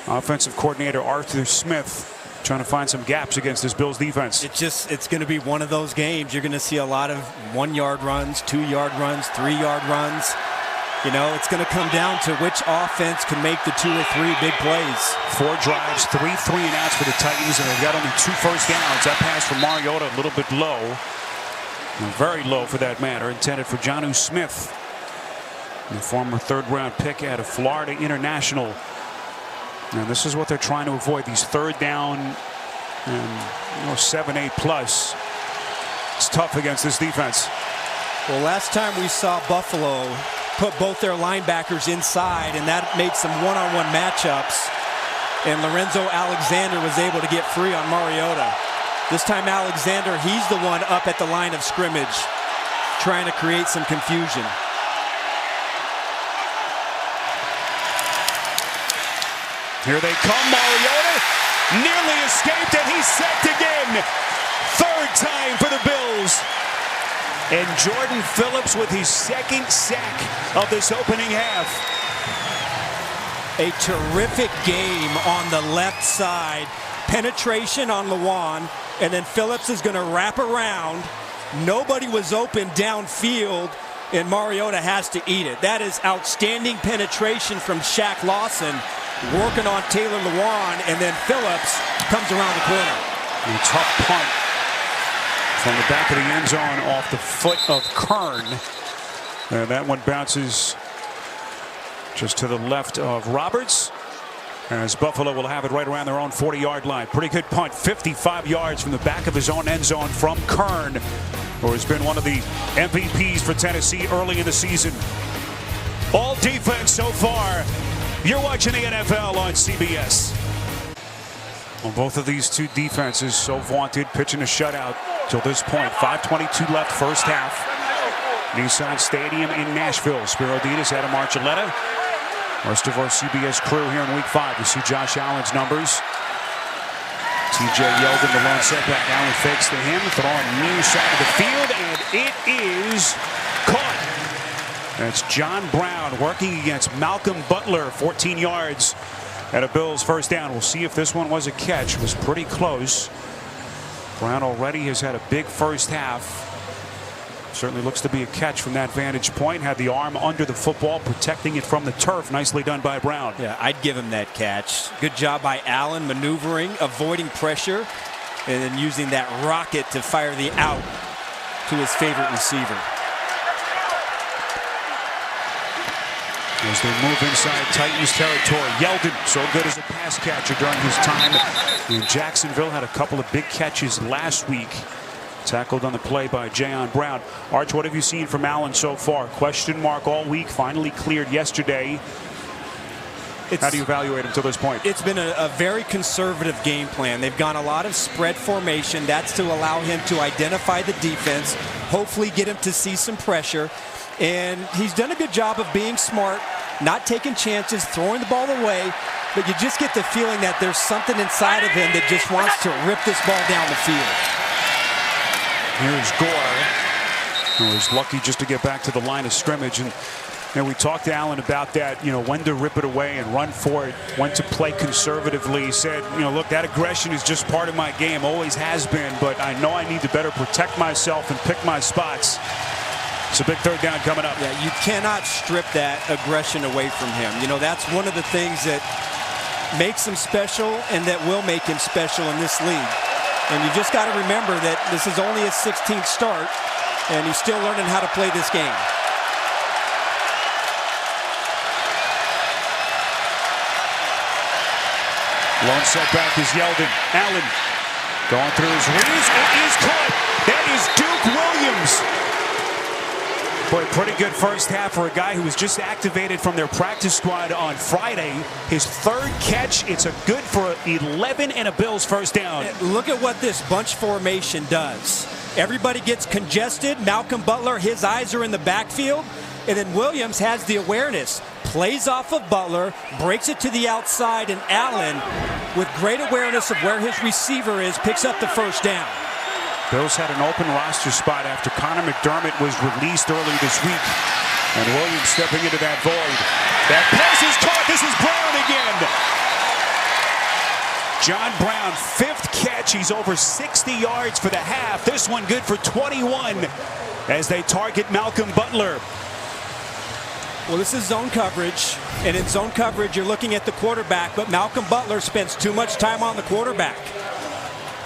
Offensive coordinator Arthur Smith trying to find some gaps against this Bills defense. It's going to be one of those games. You're going to see a lot of 1-yard runs, 2-yard runs, 3-yard runs. You know, it's going to come down to which offense can make the 2 or 3 big plays. 4 drives, 3 3-and-outs for the Titans, and they've got only 2 first downs. That pass from Mariota a little bit low. Very low for that matter. Intended for Jonnu Smith, the former 3rd-round pick out of Florida International. And this is what they're trying to avoid, these 3rd down and 7-8 plus. It's tough against this defense. Well, last time we saw Buffalo put both their linebackers inside, and that made some one-on-one matchups. And Lorenzo Alexander was able to get free on Mariota. This time Alexander, he's the one up at the line of scrimmage trying to create some confusion. Here they come. Mariota nearly escaped, and he's sacked again. 3rd time for the Bills. And Jordan Phillips with his 2nd sack of this opening half. A terrific game on the left side. Penetration on Lewan, and then Phillips is going to wrap around. Nobody was open downfield, and Mariota has to eat it. That is outstanding penetration from Shaq Lawson, working on Taylor Lewan, and then Phillips comes around the corner. A tough punt from the back of the end zone off the foot of Kern. And that one bounces just to the left of Roberts, as Buffalo will have it right around their own 40-yard line. Pretty good punt, 55 yards from the back of his own end zone from Kern, who has been one of the MVPs for Tennessee early in the season. All defense so far. You're watching the NFL on CBS. Well, both of these two defenses so vaunted, pitching a shutout till this point. 5:22 left, first half. Nissan Stadium in Nashville. Spiro Ditas, Adam Archuleta. Rest of our CBS crew here in Week 5. We see Josh Allen's numbers. TJ Yeldon, the lone setback. Allen fakes to him, throwing near side of the field, and it is caught. That's John Brown working against Malcolm Butler, 14 yards at a Bills first down. We'll see if this one was a catch. It was pretty close. Brown already has had a big first half. Certainly looks to be a catch from that vantage point. Had the arm under the football, protecting it from the turf. Nicely done by Brown. Yeah, I'd give him that catch. Good job by Allen, maneuvering, avoiding pressure, and then using that rocket to fire the out to his favorite receiver. As they move inside Titans territory, Yeldon, so good as a pass catcher during his time in Jacksonville. Had a couple of big catches last week. Tackled on the play by Jayon Brown. Arch, what have you seen from Allen so far? Question mark all week, finally cleared yesterday. How do you evaluate him to this point? It's been a very conservative game plan. They've gone a lot of spread formation. That's to allow him to identify the defense, hopefully get him to see some pressure. And he's done a good job of being smart, not taking chances, throwing the ball away. But you just get the feeling that there's something inside of him that just wants to rip this ball down the field. Here's Gore, who was lucky just to get back to the line of scrimmage. And we talked to Allen about that, when to rip it away and run for it, when to play conservatively. He said, look, that aggression is just part of my game, always has been, but I know I need to better protect myself and pick my spots. It's a big third down coming up. Yeah, you cannot strip that aggression away from him. That's one of the things that makes him special and that will make him special in this league. And you just got to remember that this is only his 16th start, and he's still learning how to play this game. Lone setback is Yeldon. Allen going through his reads. It is caught. That is Duke Williams. Boy, pretty good first half for a guy who was just activated from their practice squad on Friday. His 3rd catch. It's a good for 11 and a Bills first down. Look at what this bunch formation does. Everybody gets congested. Malcolm Butler, his eyes are in the backfield. And then Williams has the awareness. Plays off of Butler, breaks it to the outside, and Allen, with great awareness of where his receiver is, picks up the first down. Bills had an open roster spot after Connor McDermott was released early this week. And Williams stepping into that void. That pass is caught. This is Brown again. John Brown, 5th catch. He's over 60 yards for the half. This one good for 21 as they target Malcolm Butler. Well, this is zone coverage, and in zone coverage, you're looking at the quarterback, but Malcolm Butler spends too much time on the quarterback.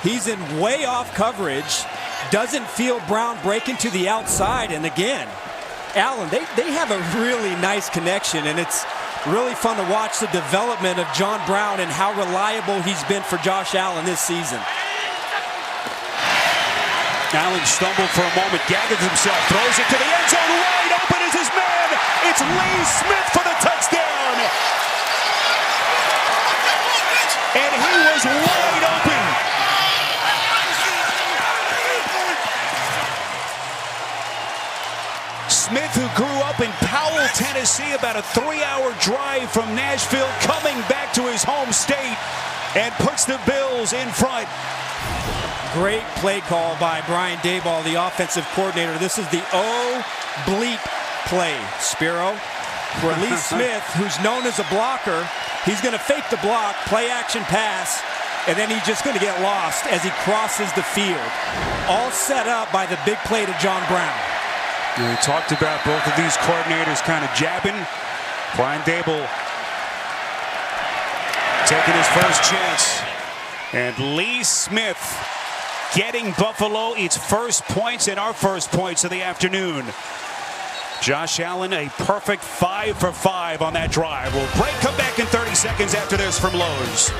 He's in way off coverage, doesn't feel Brown breaking to the outside, and again, Allen, they have a really nice connection, and it's really fun to watch the development of John Brown and how reliable he's been for Josh Allen this season. Allen stumbled for a moment, gathers himself, throws it to the end zone. Wide open is his man. It's Lee Smith for the touchdown. And he was wide open. Smith, who grew up in Powell, Tennessee, about a 3-hour drive from Nashville, coming back to his home state and puts the Bills in front. Great play call by Brian Daboll, the offensive coordinator. This is the O-bleep play, Spiro, where Lee Smith, who's known as a blocker, he's going to fake the block, play action pass, and then he's just going to get lost as he crosses the field. All set up by the big play to John Brown. We talked about both of these coordinators kind of jabbing. Brian Daboll taking his first chance. And Lee Smith getting Buffalo its first points and our first points of the afternoon. Josh Allen, a perfect 5 for 5 on that drive. We'll break, come back in 30 seconds after this from Lowe's.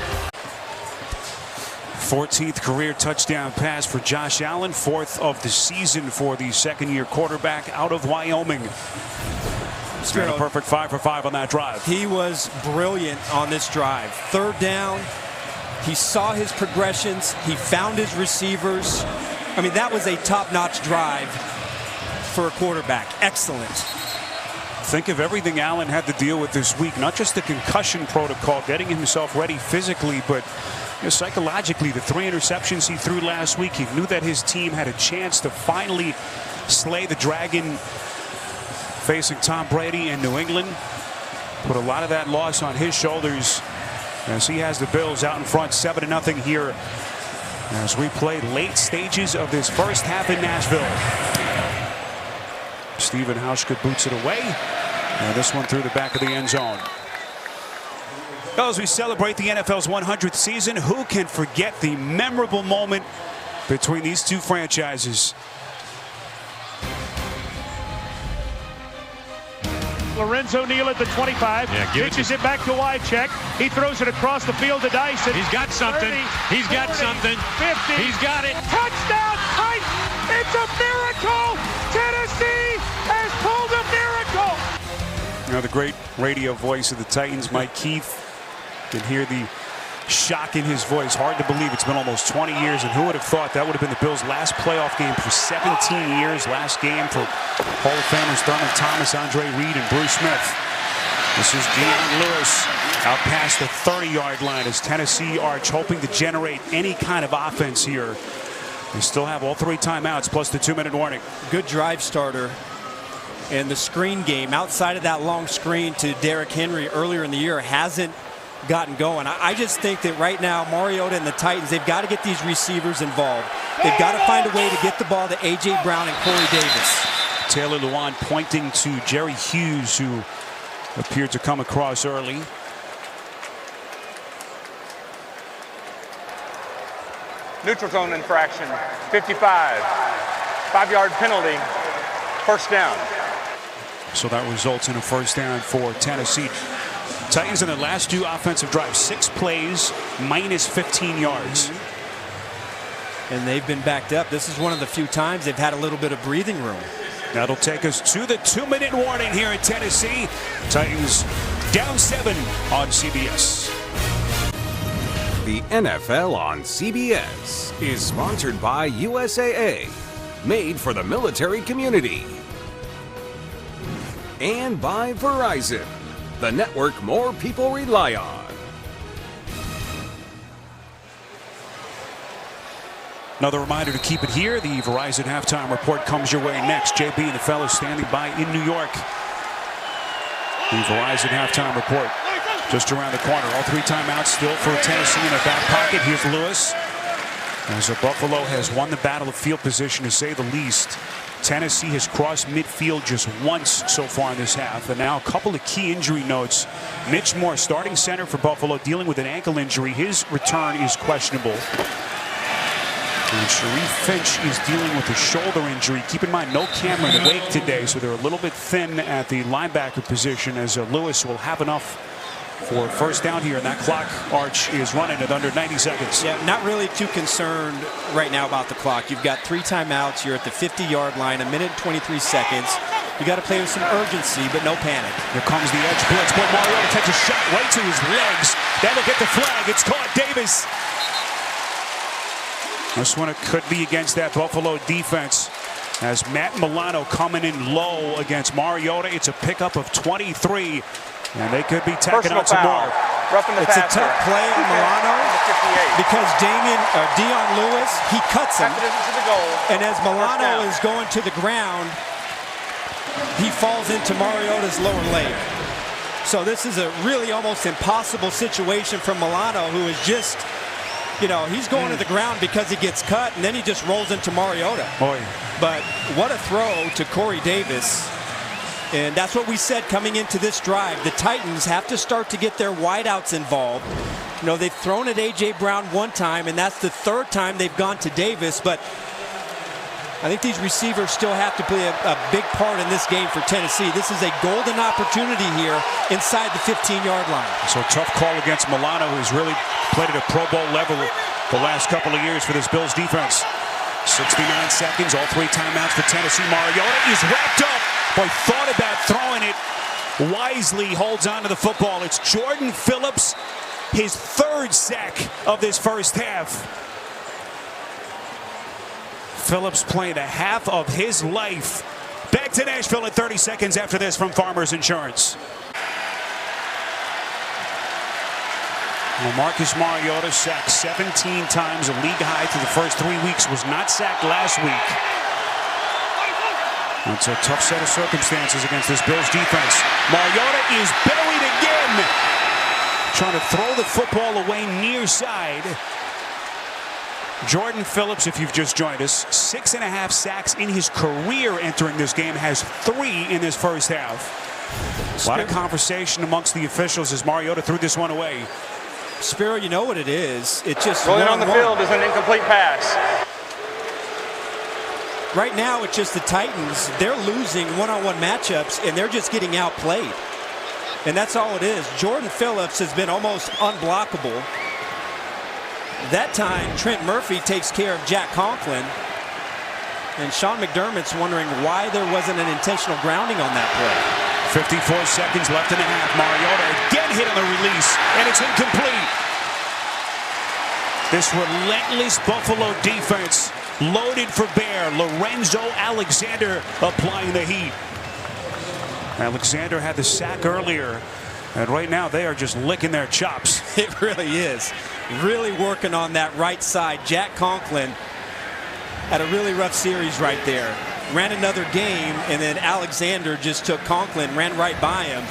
14th career touchdown pass for Josh Allen, 4th of the season for the second-year quarterback out of Wyoming. A perfect 5 for 5 on that drive. He was brilliant on this drive. 3rd down, he saw his progressions, he found his receivers. I mean, that was a top-notch drive for a quarterback. Excellent. Think of everything Allen had to deal with this week, not just the concussion protocol, getting himself ready physically, but psychologically. The 3 interceptions he threw last week, he knew that his team had a chance to finally slay the dragon facing Tom Brady in New England. Put a lot of that loss on his shoulders as he has the Bills out in front 7-0 here as we play late stages of this first half in Nashville. Stephen Hauschka boots it away. And this one through the back of the end zone. As we celebrate the NFL's 100th season, who can forget the memorable moment between these two franchises? Lorenzo Neal at the 25, pitches it back to Wycheck. He throws it across the field to Dyson. He's got something. 30, He's got 40, something. 50. He's got it. Touchdown Titans! It's a miracle! Tennessee has pulled a miracle! Now the great radio voice of the Titans, Mike Keith. You can hear the shock in his voice. Hard to believe it's been almost 20 years, and who would have thought that would have been the Bills' last playoff game for 17 years. Last game for Hall of Famers Thurman Thomas, Andre Reed, and Bruce Smith. This is Deion Lewis out past the 30-yard line as Tennessee arch, hoping to generate any kind of offense here. They still have all 3 timeouts plus the 2-minute warning. Good drive starter. And the screen game outside of that long screen to Derrick Henry earlier in the year hasn't gotten going. I just think that right now Mariota and the Titans, they've got to get these receivers involved. They've got to find a way to get the ball to A.J. Brown and Corey Davis. Taylor Lewan pointing to Jerry Hughes, who appeared to come across early. Neutral zone infraction, 55. 5-yard penalty, first down. So that results in a first down for Tennessee. Titans in their last 2 offensive drives, 6 plays, minus 15 yards. And they've been backed up. This is one of the few times they've had a little bit of breathing room. That'll take us to the 2-minute warning here in Tennessee. Titans down 7 on CBS. The NFL on CBS is sponsored by USAA, made for the military community. And by Verizon, the network more people rely on. Another reminder to keep it here. The Verizon halftime report comes your way next. JB and the fellows standing by in New York. The Verizon halftime report. just around the corner. All 3 timeouts still for Tennessee in the back pocket. Here's Lewis. As Buffalo has won the battle of field position, to say the least. Tennessee has crossed midfield just once so far in this half. And now a couple of key injury notes. Mitch Moore, starting center for Buffalo, dealing with an ankle injury. His return is questionable. And Sharif Finch is dealing with a shoulder injury. Keep in mind, no Cameron Wake today, so they're a little bit thin at the linebacker position, as Lewis will have enough for first down here, and that clock arch is running at under 90 seconds. Yeah, not really too concerned right now about the clock. You've got 3 timeouts. You're at the 50-yard line, 1 minute and 23 seconds. You got to play with some urgency, but no panic. Here comes the edge blitz. Boy, Mariota takes a shot right to his legs. That'll get the flag. It's caught. Davis. This one could be against that Buffalo defense, as Matt Milano coming in low against Mariota. It's a pickup of 23. And they could be tacking on some more. It's a tough play on Milano because Dion Lewis, he cuts him. And as Milano is going to the ground, he falls into Mariota's lower leg. So this is a really almost impossible situation for Milano, who is just, he's going to the ground because he gets cut, and then he just rolls into Mariota. Boy. But what a throw to Corey Davis. And that's what we said coming into this drive. The Titans have to start to get their wideouts involved. They've thrown at A.J. Brown 1 time, and that's the 3rd time they've gone to Davis. But I think these receivers still have to play a big part in this game for Tennessee. This is a golden opportunity here inside the 15-yard line. So tough call against Milano, who's really played at a Pro Bowl level the last couple of years for this Bills defense. 69 seconds, all 3 timeouts for Tennessee. Mariota is wrapped up. Boy, thought about throwing it wisely, holds on to the football. It's Jordan Phillips, his 3rd sack of this first half. Phillips playing a half of his life. Back to Nashville in 30 seconds after this from Farmers Insurance. Well, Marcus Mariota sacked 17 times, a league high through the first 3 weeks. Was not sacked last week. It's a tough set of circumstances against this Bills defense. Mariota is buried again. Trying to throw the football away near side. Jordan Phillips, if you've just joined us, 6.5 sacks in his career entering this game, has 3 in this first half. A lot of conversation amongst the officials as Mariota threw this one away. Spiro, you know what it is. It's just rolling on the field is an incomplete pass. Right now, it's just the Titans. They're losing one-on-one matchups, and they're just getting outplayed. And that's all it is. Jordan Phillips has been almost unblockable. That time, Trent Murphy takes care of Jack Conklin. And Sean McDermott's wondering why there wasn't an intentional grounding on that play. 54 seconds left in the half. Mariota again hit on the release, and it's incomplete. This relentless Buffalo defense loaded for bear. Lorenzo Alexander applying the heat. Alexander had the sack earlier, and right now they are just licking their chops. It really is. Really working on that right side. Jack Conklin had a really rough series right there. Ran another game, and then Alexander just took Conklin, ran right by him,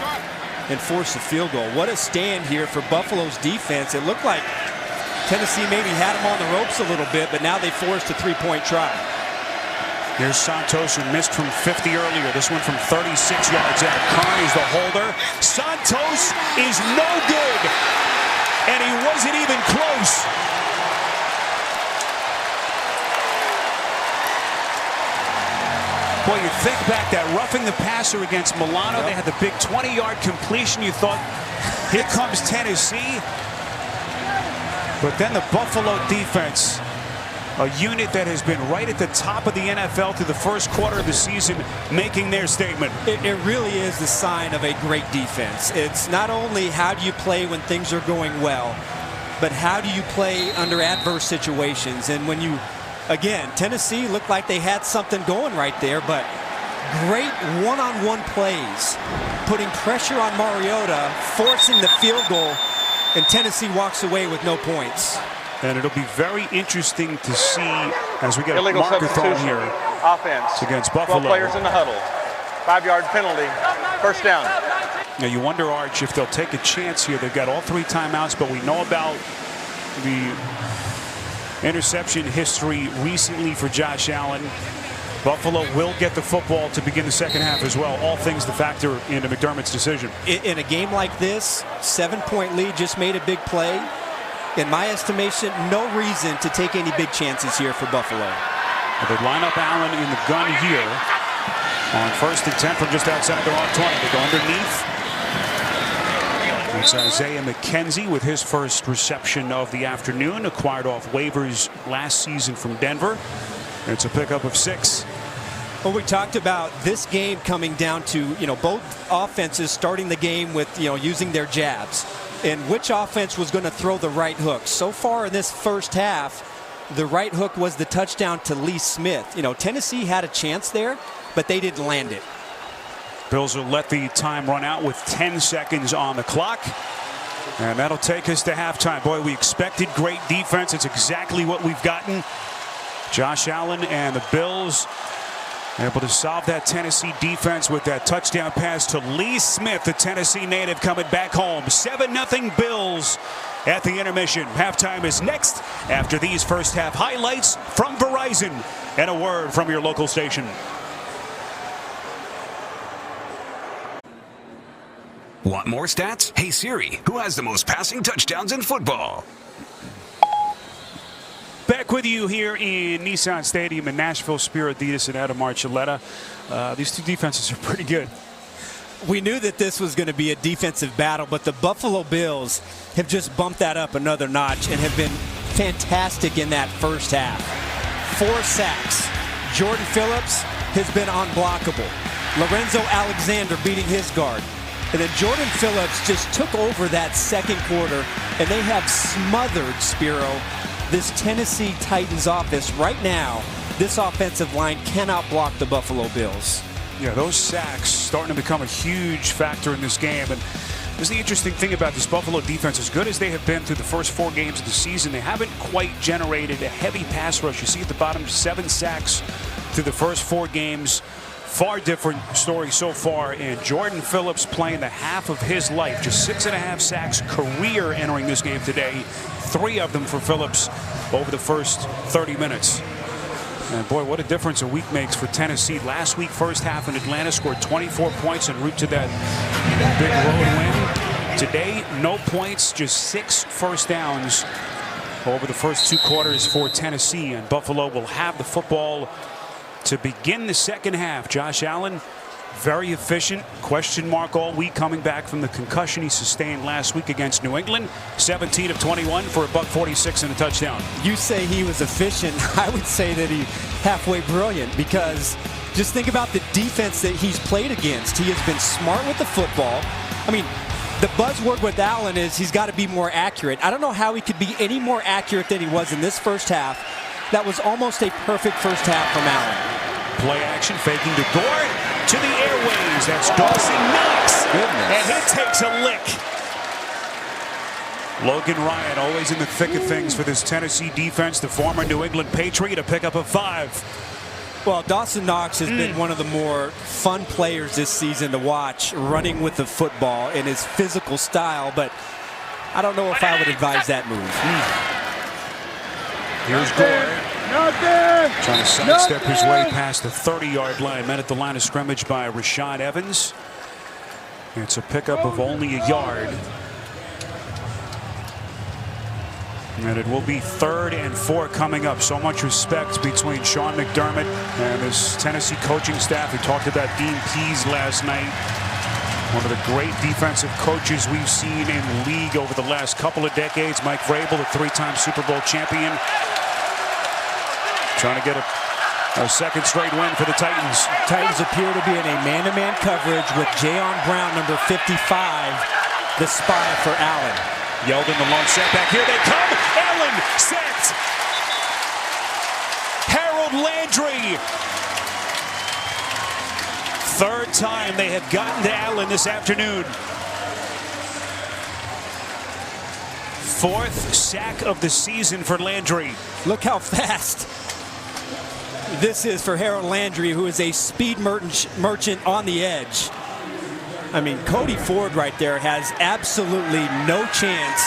and forced a field goal. What a stand here for Buffalo's defense. It looked like Tennessee maybe had him on the ropes a little bit, but now they forced a 3-point try. Here's Santos, who missed from 50 earlier. This one from 36 yards out. Kern is the holder. Santos is no good, and he wasn't even close. Boy, you think back, that roughing the passer against Milano, they had the big 20-yard completion. You thought, here comes Tennessee. But then the Buffalo defense, a unit that has been right at the top of the NFL through the first quarter of the season, making their statement. It really is the sign of a great defense. It's not only how do you play when things are going well, but how do you play under adverse situations. And when you, again, Tennessee looked like they had something going right there, but great one-on-one plays, putting pressure on Mariota, forcing the field goal, and Tennessee walks away with no points. And it'll be very interesting to see as we get illegal a marker thrown here. Offense Against Buffalo. 12 players in the huddle. 5-yard penalty. First down. Now you wonder, Arch, if they'll take a chance here. They've got all 3 timeouts, but we know about the interception history recently for Josh Allen. Buffalo will get the football to begin the second half as well. All things to factor into McDermott's decision. In a game like this, 7-point lead, just made a big play. In my estimation, no reason to take any big chances here for Buffalo. Well, they line up Allen in the gun here on 1st and 10 from just outside their own 20. They go underneath. It's Isaiah McKenzie with his first reception of the afternoon, acquired off waivers last season from Denver. It's a pickup of 6. Well, we talked about this game coming down to, both offenses starting the game with, using their jabs. And which offense was going to throw the right hook. So far in this first half, the right hook was the touchdown to Lee Smith. Tennessee had a chance there, but they didn't land it. Bills will let the time run out with 10 seconds on the clock. And that'll take us to halftime. Boy, we expected great defense. It's exactly what we've gotten. Josh Allen and the Bills able to solve that Tennessee defense with that touchdown pass to Lee Smith, the Tennessee native, coming back home. 7-0 Bills at the intermission. Halftime is next after these first half highlights from Verizon and a word from your local station. Want more stats? Hey Siri, who has the most passing touchdowns in football? Back with you here in Nissan Stadium in Nashville. Spiro Dedes and Adam Archuleta. These 2 defenses are pretty good. We knew that this was going to be a defensive battle, but the Buffalo Bills have just bumped that up another notch and have been fantastic in that first half. 4 sacks. Jordan Phillips has been unblockable. Lorenzo Alexander beating his guard. And then Jordan Phillips just took over that second quarter, and they have smothered, Spiro, this Tennessee Titans offense. Right now, this offensive line cannot block the Buffalo Bills. Yeah, those sacks starting to become a huge factor in this game. And this is the interesting thing about this Buffalo defense. As good as they have been through the first 4 games of the season, they haven't quite generated a heavy pass rush. You see at the bottom, 7 sacks through the first 4 games. Far different story so far, and Jordan Phillips playing the half of his life. Just 6.5 sacks career entering this game today. 3 of them for Phillips over the first 30 minutes. And boy, what a difference a week makes for Tennessee. Last week, first half in Atlanta, scored 24 points en route to that big road win. Today, no points, just 6 first downs over the first 2 quarters for Tennessee. And Buffalo will have the football to begin the second half. Josh Allen, very efficient. Question mark all week, coming back from the concussion he sustained last week against New England. 17 of 21 for $146 and a touchdown. You say he was efficient. I would say that he's halfway brilliant, because just think about the defense that he's played against. He has been smart with the football. I mean, the buzzword with Allen is he's got to be more accurate. I don't know how he could be any more accurate than he was in this first half. That was almost a perfect first half from Allen. Play action, faking to Gore, to the airways. That's Dawson Knox. And he takes a lick. Logan Ryan always in the thick of things for this Tennessee defense. The former New England Patriot, a pickup of 5. Well, Dawson Knox has been one of the more fun players this season to watch, running with the football in his physical style, but I don't know if I would advise that move. Here's Gore. Trying to sidestep his way past the 30-yard line. Met at the line of scrimmage by Rashad Evans. It's a pickup of only a yard. And it will be 3rd and 4 coming up. So much respect between Sean McDermott and his Tennessee coaching staff. We talked about Dean Pease last night. One of the great defensive coaches we've seen in the league over the last couple of decades. Mike Vrabel, the 3-time Super Bowl champion. Trying to get a second straight win for the Titans. Titans appear to be in a man-to-man coverage with Jayon Brown, number 55, the spy for Allen. Yeldon, the long setback. Here they come. Allen sacked. Harold Landry. 3rd time they have gotten to Allen this afternoon. 4th sack of the season for Landry. Look how fast this is for Harold Landry, who is a speed merchant on the edge. I mean, Cody Ford right there has absolutely no chance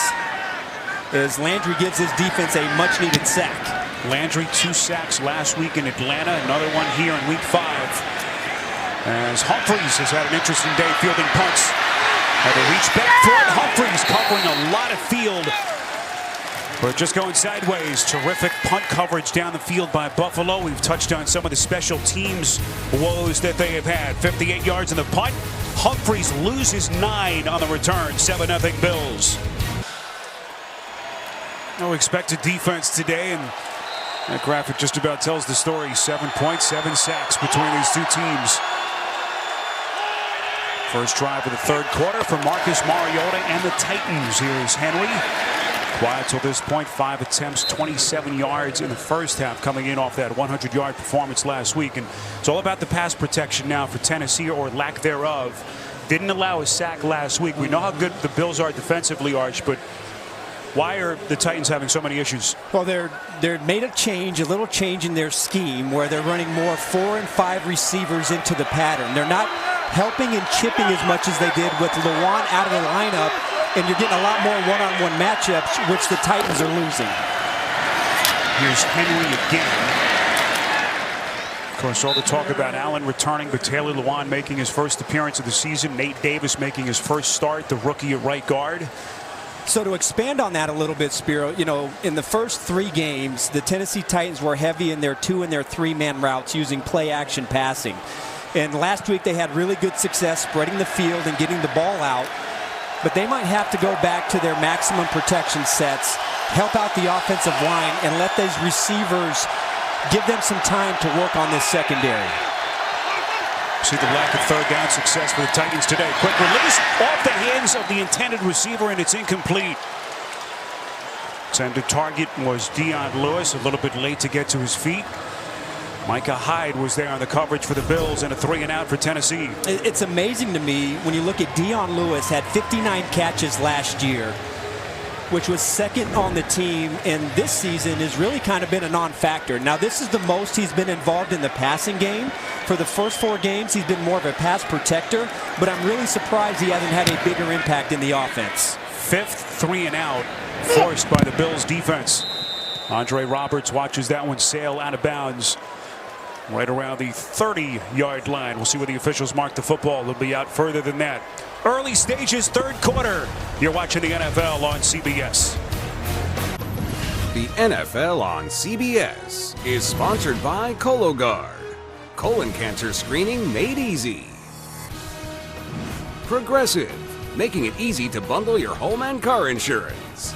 as Landry gives his defense a much-needed sack. Landry 2 sacks last week in Atlanta, another one here in week 5. As Humphreys has had an interesting day fielding punts. Had to reach back for it. Humphreys covering a lot of field. But just going sideways. Terrific punt coverage down the field by Buffalo. We've touched on some of the special teams woes that they have had. 58 yards in the punt. Humphreys loses 9 on the return. 7-0 Bills. No expected defense today, and that graphic just about tells the story. 7 points, 7 sacks between these two teams. First drive of the third quarter for Marcus Mariota and the Titans. Here's Henry. Quiet till this point, 5 attempts, 27 yards in the first half, coming in off that 100-yard performance last week. And it's all about the pass protection now for Tennessee, or lack thereof. Didn't allow a sack last week. We know how good the Bills are defensively, Arch, but why are the Titans having so many issues? Well, they're made a little change in their scheme where they're running more 4 and 5 receivers into the pattern. They're not helping and chipping as much as they did with Lewan out of the lineup, and you're getting a lot more one-on-one matchups, which the Titans are losing. Here's Henry again. Of course, all the talk about Allen returning, but Taylor Lewan making his first appearance of the season. Nate Davis making his first start, the rookie at right guard. So to expand on that a little bit, Spiro, you know, in the first 3 games, the Tennessee Titans were heavy in their 2 and their 3-man routes using play-action passing. And last week they had really good success spreading the field and getting the ball out. But they might have to go back to their maximum protection sets, help out the offensive line, and let those receivers give them some time to work on this secondary. See the lack of third down success for the Titans today. Quick release off the hands of the intended receiver, and it's incomplete. Intended target was Dion Lewis, a little bit late to get to his feet. Micah Hyde was there on the coverage for the Bills, and a 3-and-out for Tennessee. It's amazing to me when you look at Dion Lewis, had 59 catches last year, which was second on the team, and this season has really kind of been a non-factor. Now, this is the most he's been involved in the passing game. For the first 4 games, he's been more of a pass protector, but I'm really surprised he hasn't had a bigger impact in the offense. 5th 3-and-out forced by the Bills defense. Andre Roberts watches that one sail out of bounds right around the 30-yard line. We'll see where the officials mark the football. They'll be out further than that. Early stages, third quarter. You're watching the NFL on CBS. The NFL on CBS is sponsored by Cologuard. Colon cancer screening made easy. Progressive, making it easy to bundle your home and car insurance.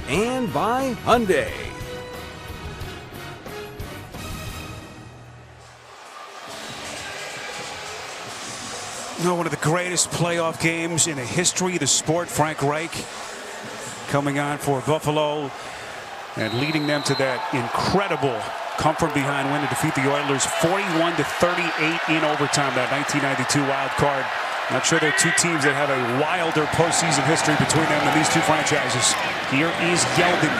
And by Hyundai. One of the greatest playoff games in the history of the sport. Frank Reich coming on for Buffalo and leading them to that incredible comfort behind win to defeat the Oilers 41-38 in overtime. That 1992 wild card. Not sure there are 2 teams that have a wilder postseason history between them than these 2 franchises. Here is Yeldon.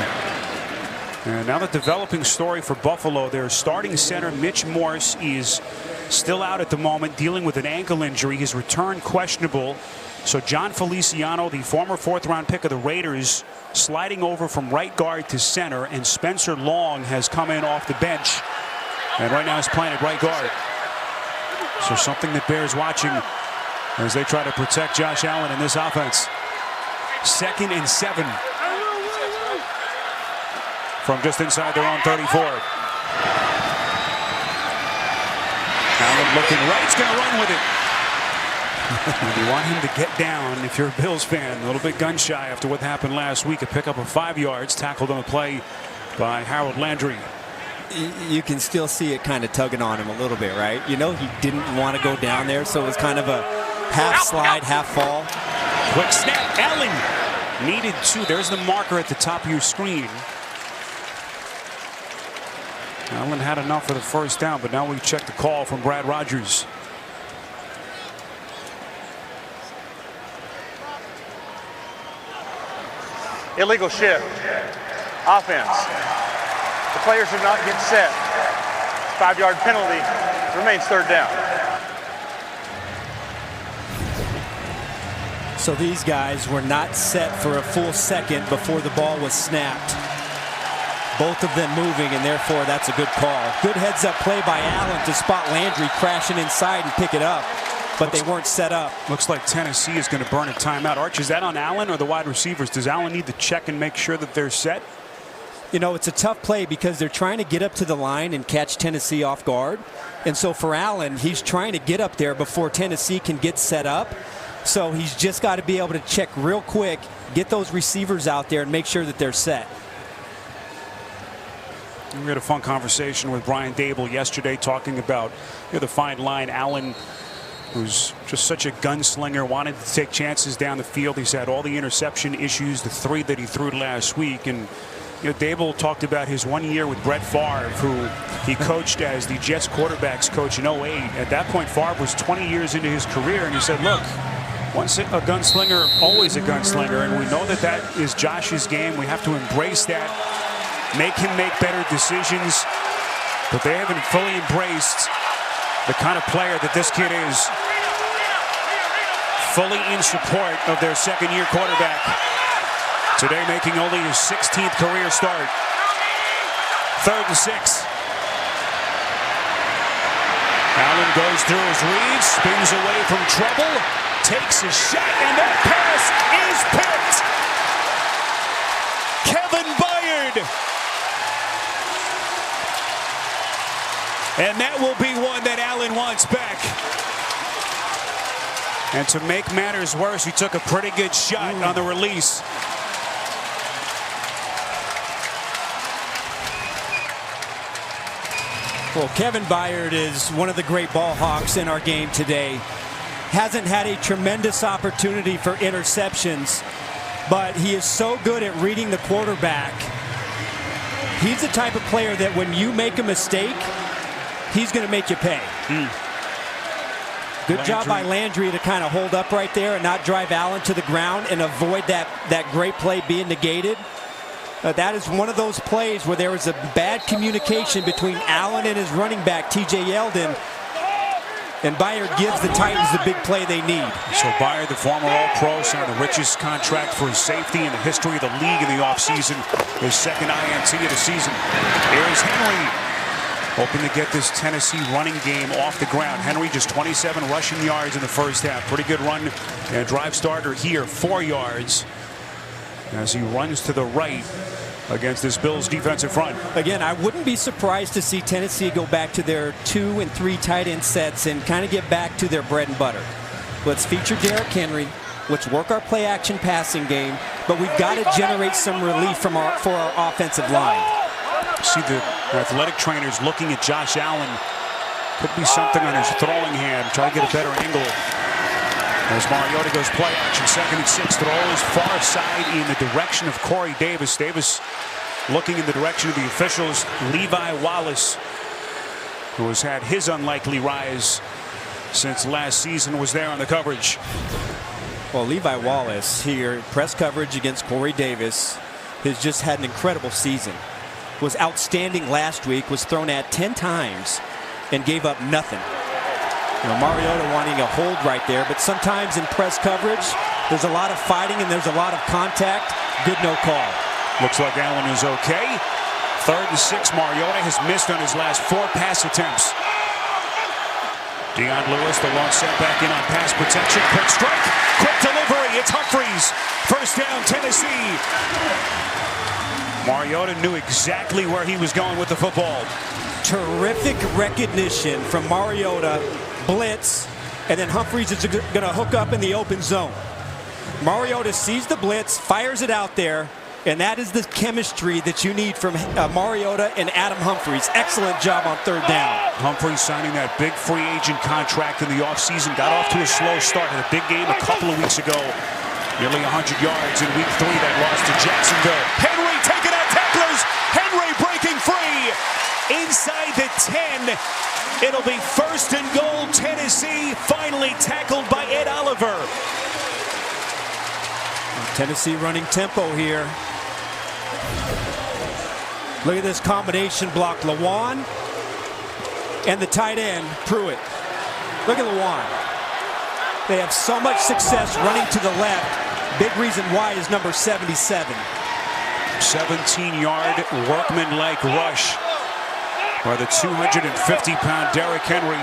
And now the developing story for Buffalo. Their starting center Mitch Morse is still out at the moment, dealing with an ankle injury. His return questionable. So John Feliciano, the former 4th-round pick of the Raiders, sliding over from right guard to center, and Spencer Long has come in off the bench and right now is playing at right guard. So something that bears watching as they try to protect Josh Allen in this offense. 2nd and 7 from just inside their own 34. Allen looking right. He's going to run with it. And you want him to get down if you're a Bills fan. A little bit gun shy after what happened last week. A pickup of 5 yards, tackled on the play by Harold Landry. You can still see it kind of tugging on him a little bit, right? You know, he didn't want to go down there, so it was kind of a half slide, half fall. Quick snap. Allen needed 2. There's the marker at the top of your screen. Allen had enough for the first down, but now we check the call from Brad Rogers. Illegal shift. Offense. The players do not get set. 5-yard penalty. Remains 3rd down. So these guys were not set for a full second before the ball was snapped. Both of them moving, and therefore that's a good call. Good heads-up play by Allen to spot Landry crashing inside and pick it up, but they weren't set up. Looks like Tennessee is going to burn a timeout. Arch, is that on Allen or the wide receivers? Does Allen need to check and make sure that they're set? You know, it's a tough play because they're trying to get up to the line and catch Tennessee off guard. And so for Allen, he's trying to get up there before Tennessee can get set up. So he's just got to be able to check real quick, get those receivers out there and make sure that they're set. We had a fun conversation with Brian Dable yesterday talking about the fine line. Allen, who's just such a gunslinger, wanted to take chances down the field. He's had all the interception issues, the 3 that he threw last week. And Dable talked about his 1 year with Brett Favre, who he coached as the Jets quarterbacks coach in 08. At that point, Favre was 20 years into his career, and he said, look, once a gunslinger, always a gunslinger. And we know that that is Josh's game. We have to embrace that. Make him make better decisions, but they haven't fully embraced the kind of player that this kid is. Fully in support of their second-year quarterback. Today making only his 16th career start. 3rd and 6. Allen goes through his reads, spins away from trouble, takes a shot, and that pass is picked. Kevin Byard. And that will be one that Allen wants back. And to make matters worse, he took a pretty good shot on the release. Well, Kevin Byard is one of the great ball hawks in our game today. Hasn't had a tremendous opportunity for interceptions, but he is so good at reading the quarterback. He's the type of player that when you make a mistake, he's going to make you pay. Good job by Landry to kind of hold up right there and not drive Allen to the ground and avoid that great play being negated. That is one of those plays where there was a bad communication between Allen and his running back, T.J. Yeldon, and Byard gives the Titans the big play they need. So Byard, the former All-Pro, signed the richest contract for his safety in the history of the league in the offseason. His second INT of the season. Here's Henry. Hoping to get this Tennessee running game off the ground. Henry just 27 rushing yards in the first half. Pretty good run and drive starter here. 4 yards as he runs to the right against this Bills defensive front. Again, I wouldn't be surprised to see Tennessee go back to their 2 and 3 tight end sets and kind of get back to their bread and butter. Let's feature Derrick Henry. Let's work our play action passing game, but we've got to generate some relief for our offensive line. See the athletic trainers looking at Josh Allen. Could be something on his throwing hand. Try to get a better angle. As Mariota goes play action, 2nd and 6. Throw is far side in the direction of Corey Davis. Davis looking in the direction of the officials. Levi Wallace, who has had his unlikely rise since last season, was there on the coverage. Well, Levi Wallace here, press coverage against Corey Davis, has just had an incredible season. Was outstanding last week, was thrown at 10 times and gave up nothing. Mariota wanting a hold right there, but sometimes in press coverage, there's a lot of fighting and there's a lot of contact. Good no call. Looks like Allen is okay. 3rd and 6. Mariota has missed on his last 4 pass attempts. Dion Lewis, the long setback in on pass protection. Quick strike, quick delivery. It's Humphries. First down, Tennessee. Mariota knew exactly where he was going with the football. Terrific recognition from Mariota. Blitz, and then Humphries is going to hook up in the open zone. Mariota sees the blitz, fires it out there, and that is the chemistry that you need from Mariota and Adam Humphries. Excellent job on 3rd down. Humphries signing that big free agent contract in the offseason. Got off to a slow start. Had a big game a couple of weeks ago. Nearly 100 yards in week 3 that lost to Jacksonville. Henry taking out tacklers. Henry breaking free. Inside the 10. It'll be 1st and goal, Tennessee. Finally tackled by Ed Oliver. Tennessee running tempo here. Look at this combination block. Lewan and the tight end, Pruitt. Look at Lewan. They have so much success running to the left. Big reason why is number 77. 17-yard workman-like rush by the 250-pound Derrick Henry,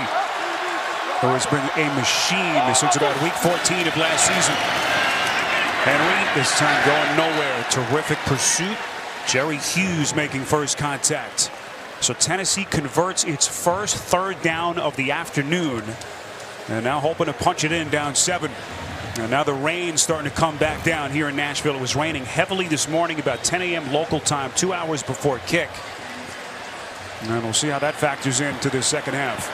who has been a machine since about week 14 of last season. Henry this time going nowhere. Terrific pursuit. Jerry Hughes making first contact. So Tennessee converts its first third down of the afternoon, and now hoping to punch it in down 7. And now the rain's starting to come back down here in Nashville. It was raining heavily this morning about 10 a.m. local time, 2 hours before kick. And we'll see how that factors into the second half.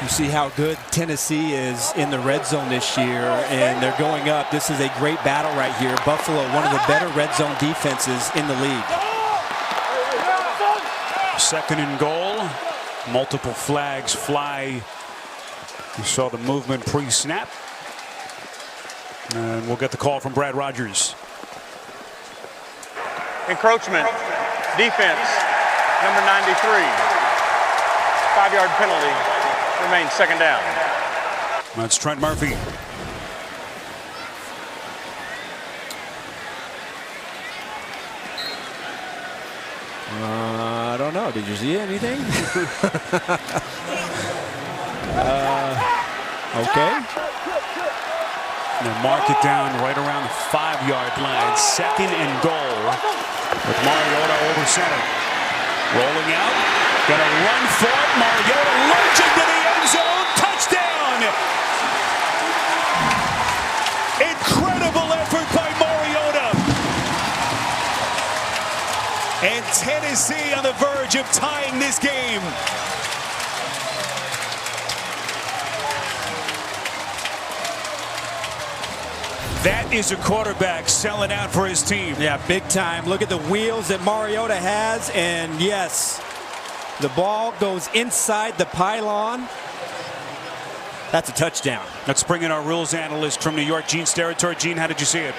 You see how good Tennessee is in the red zone this year, and they're going up. This is a great battle right here. Buffalo, one of the better red zone defenses in the league. Second and goal. Multiple flags fly. You saw the movement pre-snap. And we'll get the call from Brad Rogers. Encroachment. Defense. Number 93. 5-yard penalty. Remains second down. That's Trent Murphy. I don't know. Did you see anything? Okay. They'll mark it down right around the 5-yard line. Second and goal with Mariota over center. Rolling out. Gonna run for it. Mariota lunging to the end zone. Touchdown! Incredible effort by Mariota. And Tennessee on the verge of tying this game. That is a quarterback selling out for his team. Yeah, big time. Look at the wheels that Mariota has, and yes, the ball goes inside the pylon. That's a touchdown. Let's bring in our rules analyst from New York, Gene Steratore. Gene, how did you see it?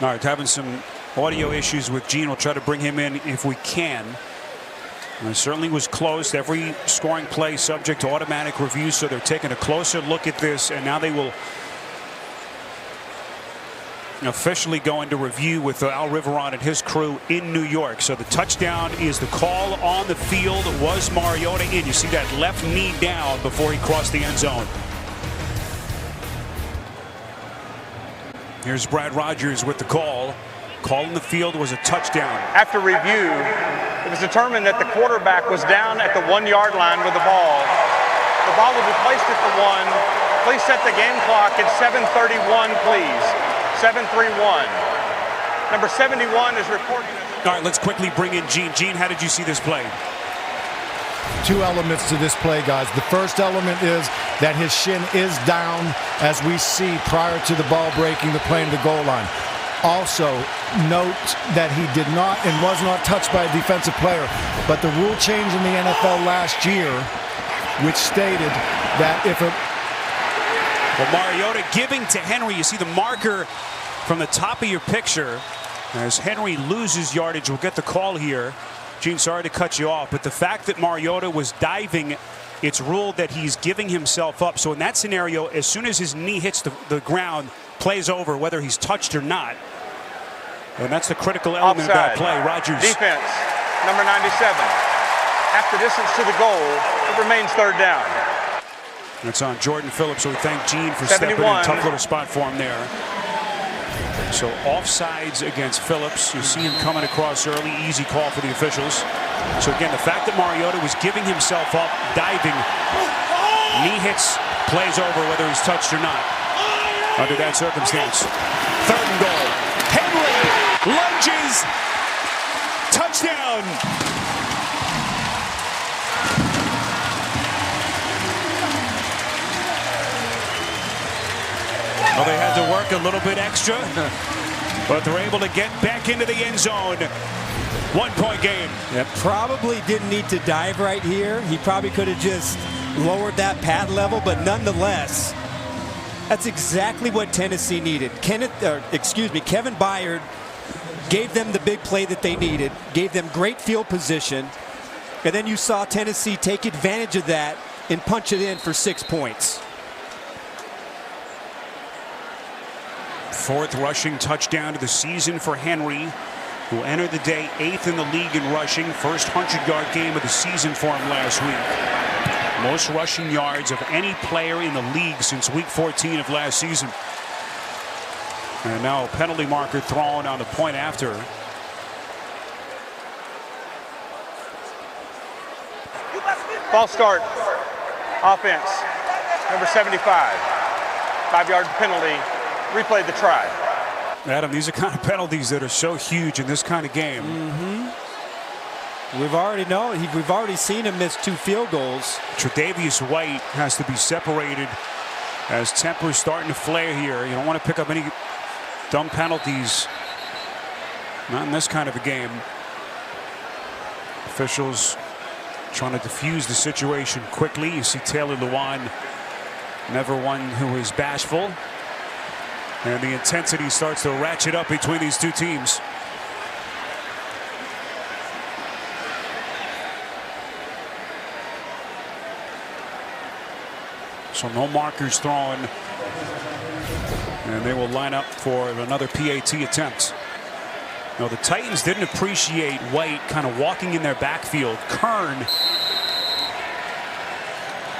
All right, having some audio issues with Gene. We'll try to bring him in if we can. And it certainly was close. Every scoring play subject to automatic review, so they're taking a closer look at this, and now they will officially go into review with Al Riveron and his crew in New York. So the touchdown is the call on the field. Was Mariota in? You see that left knee down before he crossed the end zone. Here's Brad Rogers with the call. Call in the field was a touchdown. After review, it was determined that the quarterback was down at the 1-yard line with the ball. The ball will be placed at the 1. Please set the game clock at 7:31, please. 7:31. Number 71 is reporting. All right, let's quickly bring in Gene. Gene, how did you see this play? Two elements to this play, guys. The first element is that his shin is down, as we see prior to the ball breaking the plane to the goal line. Also, note that he did not and was not touched by a defensive player. But the rule change in the NFL last year, which stated that if a... Well, Mariota giving to Henry. You see the marker from the top of your picture. As Henry loses yardage, we'll get the call here. Gene, sorry to cut you off, but the fact that Mariota was diving, it's ruled that he's giving himself up. So in that scenario, as soon as his knee hits the ground, plays over whether he's touched or not. And that's the critical element of that play. Rogers. Defense, number 97. Half the distance to the goal, it remains third down. That's on Jordan Phillips, so we thank Gene for stepping in. Tough little spot for him there. So offsides against Phillips. You see him coming across early. Easy call for the officials. So again, the fact that Mariota was giving himself up, diving, knee hits, plays over whether he's touched or not. Under that circumstance. Third and goal. Henry lunges. Touchdown. Well, they had to work a little bit extra, but they're able to get back into the end zone. 1-point game. Yeah, probably didn't need to dive right here. He probably could have just lowered that pad level, but nonetheless, that's exactly what Tennessee needed. Kevin Byard gave them the big play that they needed, gave them great field position, and then you saw Tennessee take advantage of that and punch it in for 6 points. Fourth rushing touchdown of the season for Henry, who entered the day 8th in the league in rushing. First 100-yard game of the season for him last week. Most rushing yards of any player in the league since week 14 of last season. And now a penalty marker thrown on the point after. False start. Offense. Number 75. 5-yard penalty. Replay the try. Adam, these are kind of penalties that are so huge in this kind of game. We've already seen him miss 2 field goals. Tre'Davious White has to be separated as tempers starting to flare here. You don't want to pick up any dumb penalties. Not in this kind of a game. Officials trying to defuse the situation quickly. You see Taylor Lewan, never one who is bashful. And the intensity starts to ratchet up between these two teams. So no markers thrown. And they will line up for another PAT attempt. Now the Titans didn't appreciate White kind of walking in their backfield. Kern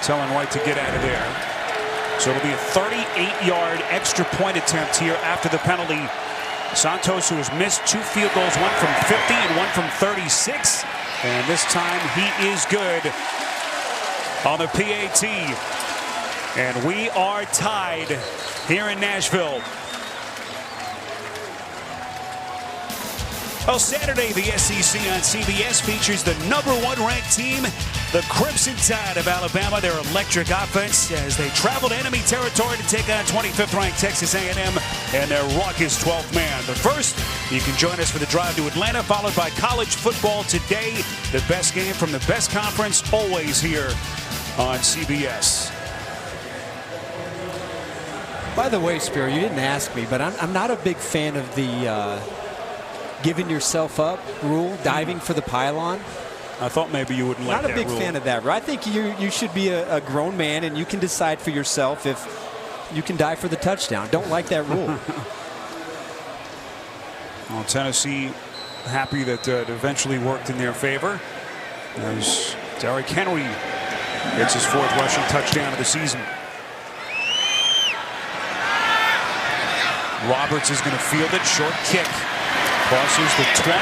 telling White to get out of there. So it'll be a 38-yard extra point attempt here after the penalty. Santos, who has missed 2 field goals, one from 50 and one from 36. And this time he is good on the PAT. And we are tied here in Nashville. Well, Saturday, the SEC on CBS features the #1 ranked team, the Crimson Tide of Alabama. Their electric offense as they travel to enemy territory to take on 25th ranked Texas A&M and their raucous 12th man. But first, you can join us for the drive to Atlanta, followed by college football today. The best game from the best conference, always here on CBS. By the way, Spear, you didn't ask me, but I'm not a big fan of the giving yourself up rule, diving for the pylon. I thought maybe you wouldn't like that rule. Not a big fan of that. I think you should be a grown man and you can decide for yourself if you can dive for the touchdown. Don't like that rule. Well, Tennessee happy that it eventually worked in their favor as Derrick Henry gets his 4th rushing touchdown of the season. Roberts is going to field it. Short kick. Crosses the 20.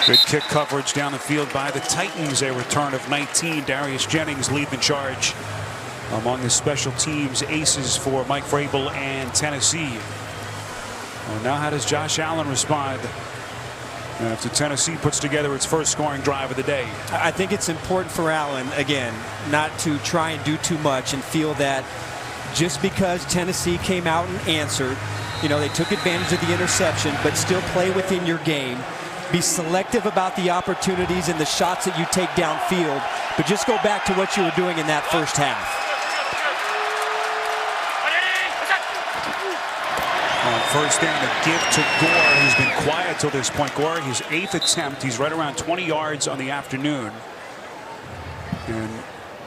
Good kick coverage down the field by the Titans. A return of 19. Darius Jennings leading the charge among the special teams aces for Mike Vrabel and Tennessee. Well, now how does Josh Allen respond after Tennessee puts together its first scoring drive of the day? I think it's important for Allen, again, not to try and do too much and feel that just because Tennessee came out and answered, they took advantage of the interception, but still play within your game. Be selective about the opportunities and the shots that you take downfield, but just go back to what you were doing in that first half. On first down, a give to Gore, who's been quiet till this point. Gore, his 8th attempt. He's right around 20 yards on the afternoon.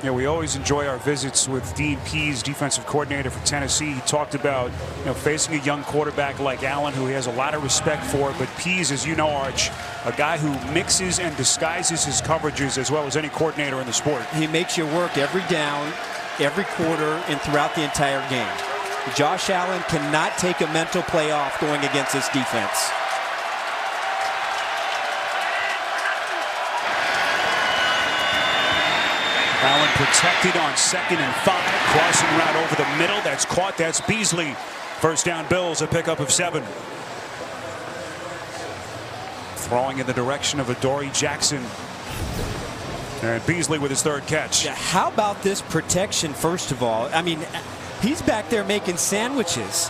And we always enjoy our visits with Dean Pease, defensive coordinator for Tennessee. He talked about facing a young quarterback like Allen, who he has a lot of respect for. But Pease, as you know, Arch, a guy who mixes and disguises his coverages as well as any coordinator in the sport. He makes you work every down, every quarter, and throughout the entire game. Josh Allen cannot take a mental play off going against this defense. Allen protected on 2nd and 5. Crossing route over the middle. That's caught. That's Beasley. First down, Bils, a pickup of 7. Throwing in the direction of Adoree Jackson. And Beasley with his 3rd catch. Yeah, how about this protection, first of all? I mean, he's back there making sandwiches.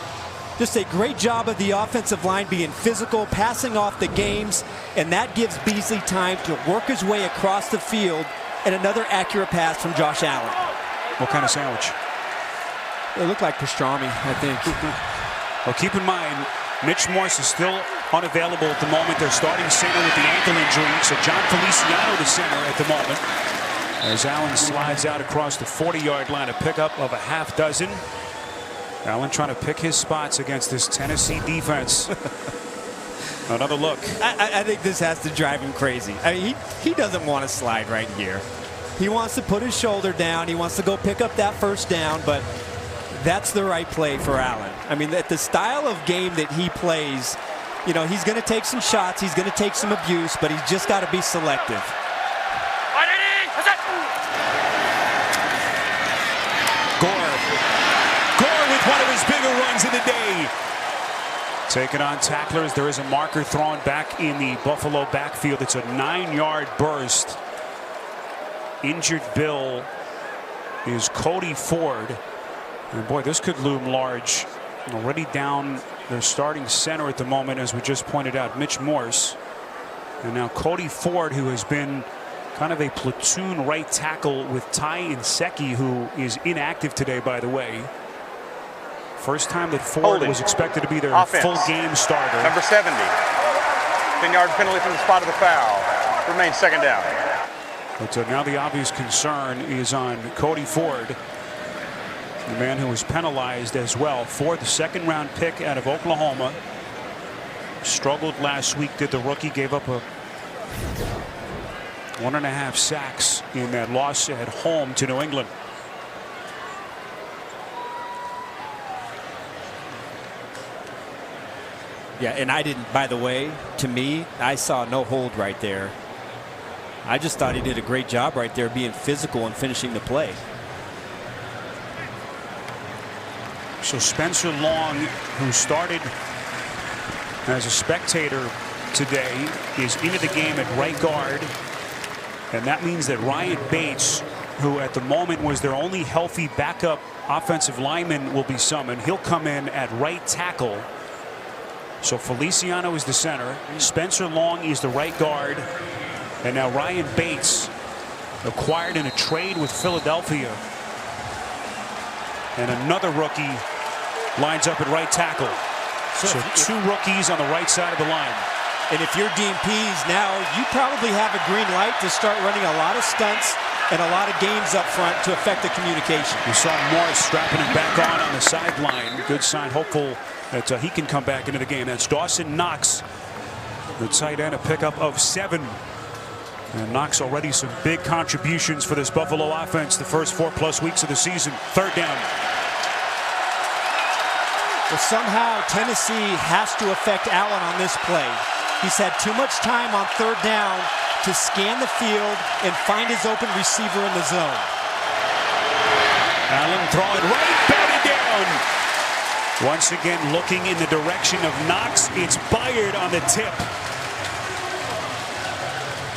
Just a great job of the offensive line being physical, passing off the games, and that gives Beasley time to work his way across the field. And another accurate pass from Josh Allen. What kind of sandwich? It looked like pastrami, I think. Well, keep in mind, Mitch Morse is still unavailable at the moment. Their starting center with the ankle injury. So John Feliciano, the center at the moment. As Allen slides out across the 40-yard line, a pickup of a half dozen. Allen trying to pick his spots against this Tennessee defense. Another look. I think this has to drive him crazy. I mean, he doesn't want to slide right here. He wants to put his shoulder down. He wants to go pick up that first down, but that's the right play for Allen. I mean, the style of game that he plays, you know, he's going to take some shots. He's going to take some abuse, but he's just got to be selective. Gore with one of his bigger runs of the day. Taking on tacklers. There is a marker thrown back in the Buffalo backfield. It's a 9-yard burst. Injured Bill is Cody Ford. And boy, this could loom large. Already down their starting center at the moment, as we just pointed out, Mitch Morse. And now Cody Ford, who has been kind of a platoon right tackle with Ty Inseki, who is inactive today, by the way. First time that Ford was expected to be their full game starter. Number 70. 10-yard penalty from the spot of the foul. Remains second down. But now the obvious concern is on Cody Ford, the man who was penalized as well. Ford, the second-round pick out of Oklahoma, struggled last week. Did the rookie, gave up a 1.5 sacks in that loss at home to New England. Yeah, and I didn't, by the way, to me, I saw no hold right there. I just thought he did a great job right there being physical and finishing the play. So Spencer Long, who started as a spectator today, is into the game at right guard. And that means that Ryan Bates, who at the moment was their only healthy backup offensive lineman, will be summoned. He'll come in at right tackle. So Feliciano is the center. Spencer Long is the right guard. And now Ryan Bates, acquired in a trade with Philadelphia. And another rookie lines up at right tackle. So two rookies on the right side of the line. And if you're Dean Pease now, you probably have a green light to start running a lot of stunts and a lot of games up front to affect the communication. We saw Morris strapping him back on the sideline. Good sign, hopeful that he can come back into the game. That's Dawson Knox, the tight end, a pickup of 7. And Knox already some big contributions for this Buffalo offense the first 4+ weeks of the season. Third down. Well, somehow Tennessee has to affect Allen on this play. He's had too much time on third down to scan the field and find his open receiver in the zone. Allen throwing right, batted down. Once again looking in the direction of Knox. It's Byard on the tip.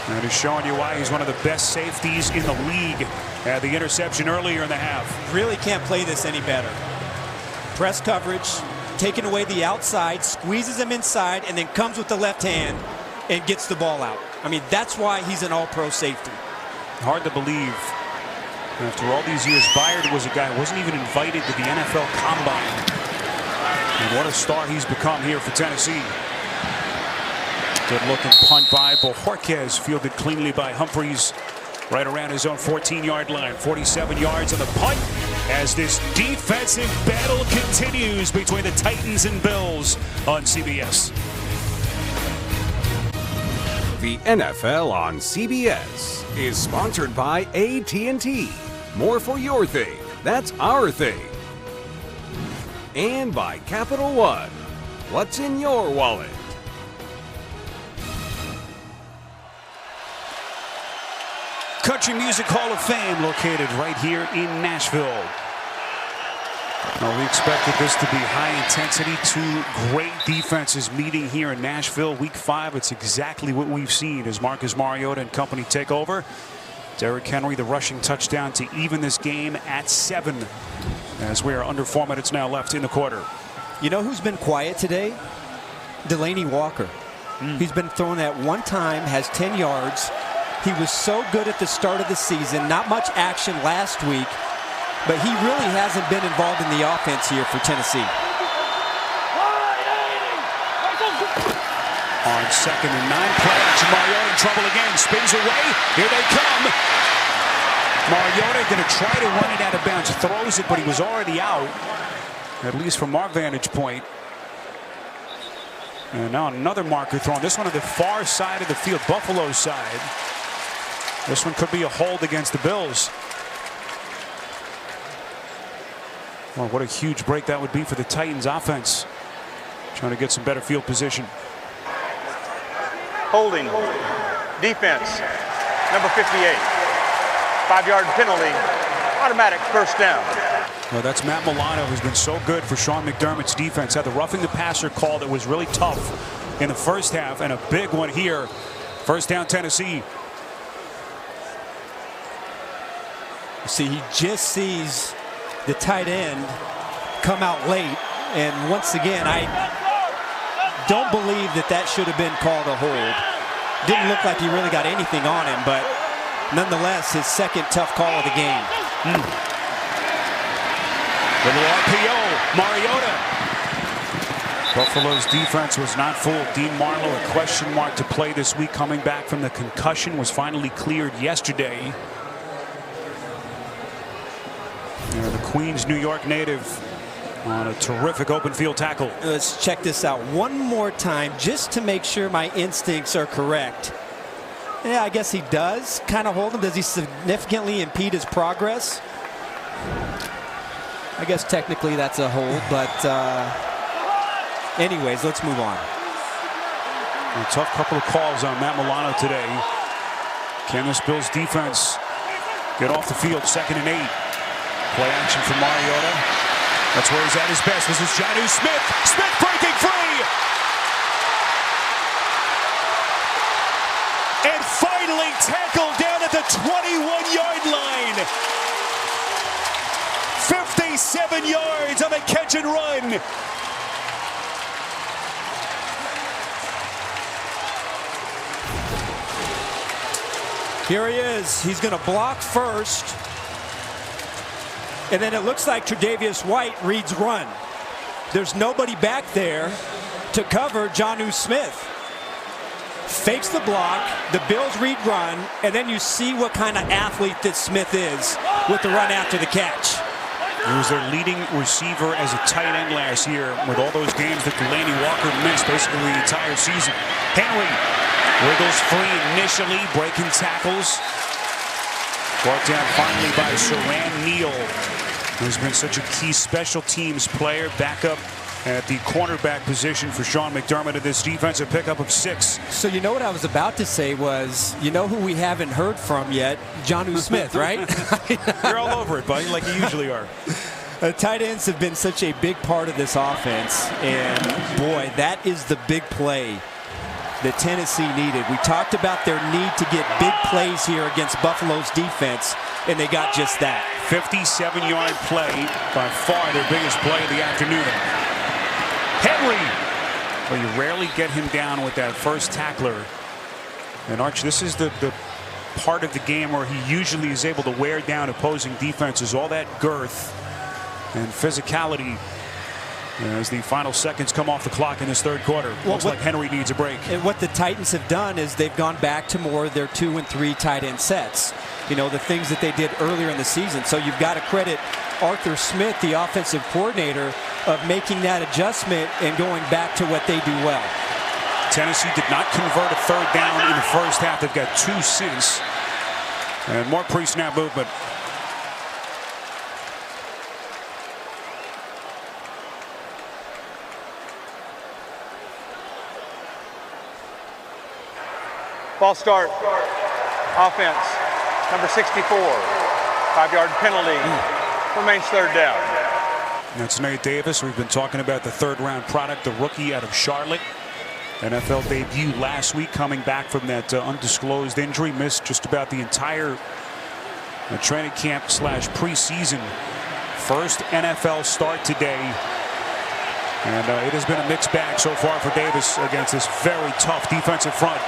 That is showing you why he's one of the best safeties in the league. Had the interception earlier in the half. Really can't play this any better. Press coverage, taking away the outside, squeezes him inside, and then comes with the left hand and gets the ball out. I mean, that's why he's an all-pro safety. Hard to believe. After all these years, Byard was a guy who wasn't even invited to the NFL Combine. And what a star he's become here for Tennessee. Good looking punt by Bojorquez, fielded cleanly by Humphreys right around his own 14-yard line. 47 yards on the punt as this defensive battle continues between the Titans and Bills on CBS. The NFL on CBS is sponsored by AT&T. More for your thing. That's our thing. And by Capital One. What's in your wallet? Country Music Hall of Fame located right here in Nashville. Well, we expected this to be high intensity. Two great defenses meeting here in Nashville. Week 5, it's exactly what we've seen as Marcus Mariota and company take over. Derrick Henry, the rushing touchdown to even this game at 7 as we are under 4 minutes now left in the quarter. You know who's been quiet today? Delaney Walker. He's been thrown at one time, has 10 yards. He was so good at the start of the season. Not much action last week, but he really hasn't been involved in the offense here for Tennessee. On 2nd and 9, play action. Mariota in trouble again. Spins away. Here they come. Mariota going to try to run it out of bounds. Throws it, but he was already out. At least from our vantage point. And now another marker thrown. This one on the far side of the field, Buffalo's side. This one could be a hold against the Bills. Well, what a huge break that would be for the Titans offense. Trying to get some better field position. Holding. Defense. Number 58. 5-yard penalty. Automatic first down. Well, that's Matt Milano, who's been so good for Sean McDermott's defense. Had the roughing the passer call that was really tough in the first half, and a big one here. First down, Tennessee. See, he just sees the tight end come out late, and once again, I don't believe that should have been called a hold. Didn't look like he really got anything on him, but nonetheless, his second tough call of the game. Little RPO, Mariota. Buffalo's defense was not fooled. Dean Marlowe, a question mark to play this week, coming back from the concussion, was finally cleared yesterday. The Queens, New York native on a terrific open field tackle. Let's check this out one more time just to make sure my instincts are correct. Yeah, I guess he does kind of hold him. Does he significantly impede his progress? I guess technically that's a hold, but anyways, let's move on. A tough couple of calls on Matt Milano today. Can this Bills defense get off the field? 2nd and 8. Play action for Mariota. That's where he's at his best. This is Jonnu Smith. Smith breaking free. And finally tackled down at the 21-yard line. 57 yards on a catch and run. Here he is. He's going to block first. And then it looks like Tre'Davious White reads run. There's nobody back there to cover Jonnu Smith. Fakes the block, the Bills read run, and then you see what kind of athlete that Smith is with the run after the catch. He was their leading receiver as a tight end last year with all those games that Delaney Walker missed basically the entire season. Henry wiggles free initially, breaking tackles. Brought down finally by Saran Neal, who's been such a key special teams player. Back up at the cornerback position for Sean McDermott in this defensive pickup of 6. So you know what I was about to say was, you know who we haven't heard from yet? Jonnu Smith, right? You're all over it, buddy, like you usually are. Tight ends have been such a big part of this offense, and boy, that is the big play that Tennessee needed. We talked about their need to get big plays here against Buffalo's defense, and they got just that. 57-yard play, by far their biggest play of the afternoon. Henry! Well, you rarely get him down with that first tackler. And Arch, this is the part of the game where he usually is able to wear down opposing defenses. All that girth and physicality as the final seconds come off the clock in this third quarter. Looks like Henry needs a break. And what the Titans have done is they've gone back to more of their 2 and 3 tight end sets. You know, the things that they did earlier in the season. So you've got to credit Arthur Smith, the offensive coordinator, of making that adjustment and going back to what they do well. Tennessee did not convert a third down in the first half. They've got 2 since. And more pre-snap movement. False start. Offense. Number 64. 5-yard penalty. Remains third down. That's Nate Davis. We've been talking about the third-round product, the rookie out of Charlotte. NFL debut last week, coming back from that undisclosed injury. Missed just about the entire training camp / preseason. First NFL start today. And it has been a mixed bag so far for Davis against this very tough defensive front.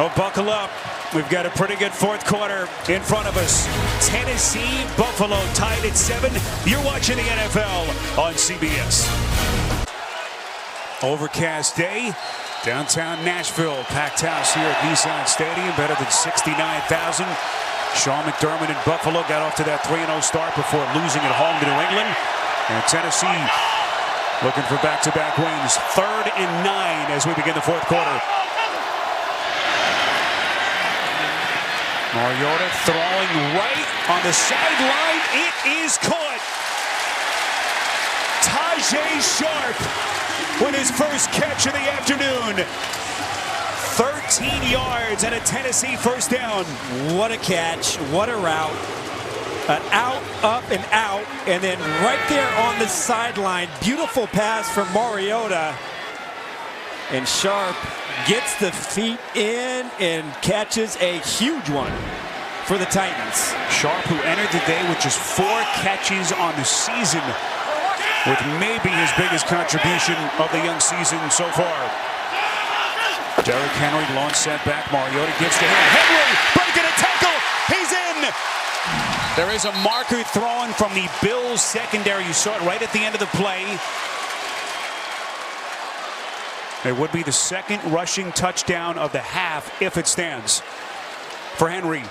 Oh, buckle up. We've got a pretty good fourth quarter in front of us. Tennessee, Buffalo tied at 7. You're watching the NFL on CBS. Overcast day. Downtown Nashville, packed house here at Nissan Stadium, better than 69,000. Sean McDermott in Buffalo got off to that 3-0 start before losing at home to New England. And Tennessee looking for back-to-back wins. 3rd and 9 as we begin the 4th quarter. Mariota throwing right on the sideline. It is caught. Tajay Sharp with his first catch of the afternoon. 13 yards and a Tennessee first down. What a catch, what a route. An out, up, and out, and then right there on the sideline, beautiful pass from Mariota. And Sharp gets the feet in and catches a huge one for the Titans. Sharp, who entered the day with just 4 catches on the season, with maybe his biggest contribution of the young season so far. Derrick Henry, long setback. Mariota gives to him. Henry breaking a tackle. He's in. There is a marker thrown from the Bills secondary. You saw it right at the end of the play. It would be the 2nd rushing touchdown of the half if it stands for Henry.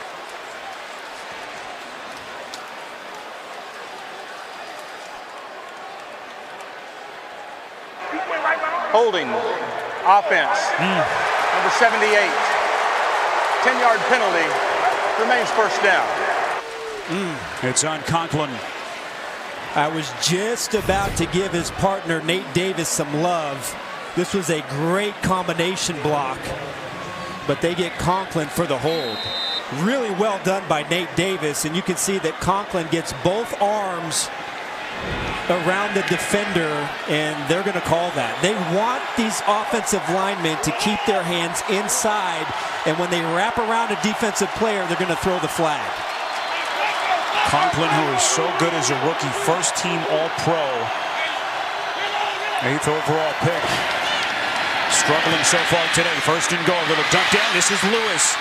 Holding. Offense. Number 78. 10-yard penalty. Remains first down. It's on Conklin. I was just about to give his partner Nate Davis some love. This was a great combination block, but they get Conklin for the hold. Really well done by Nate Davis, and you can see that Conklin gets both arms around the defender, and they're going to call that. They want these offensive linemen to keep their hands inside, and when they wrap around a defensive player, they're going to throw the flag. Conklin, who is so good as a rookie, first-team All-Pro, 8th overall pick. Struggling so far today. 1st and goal. Little dump down. This is Lewis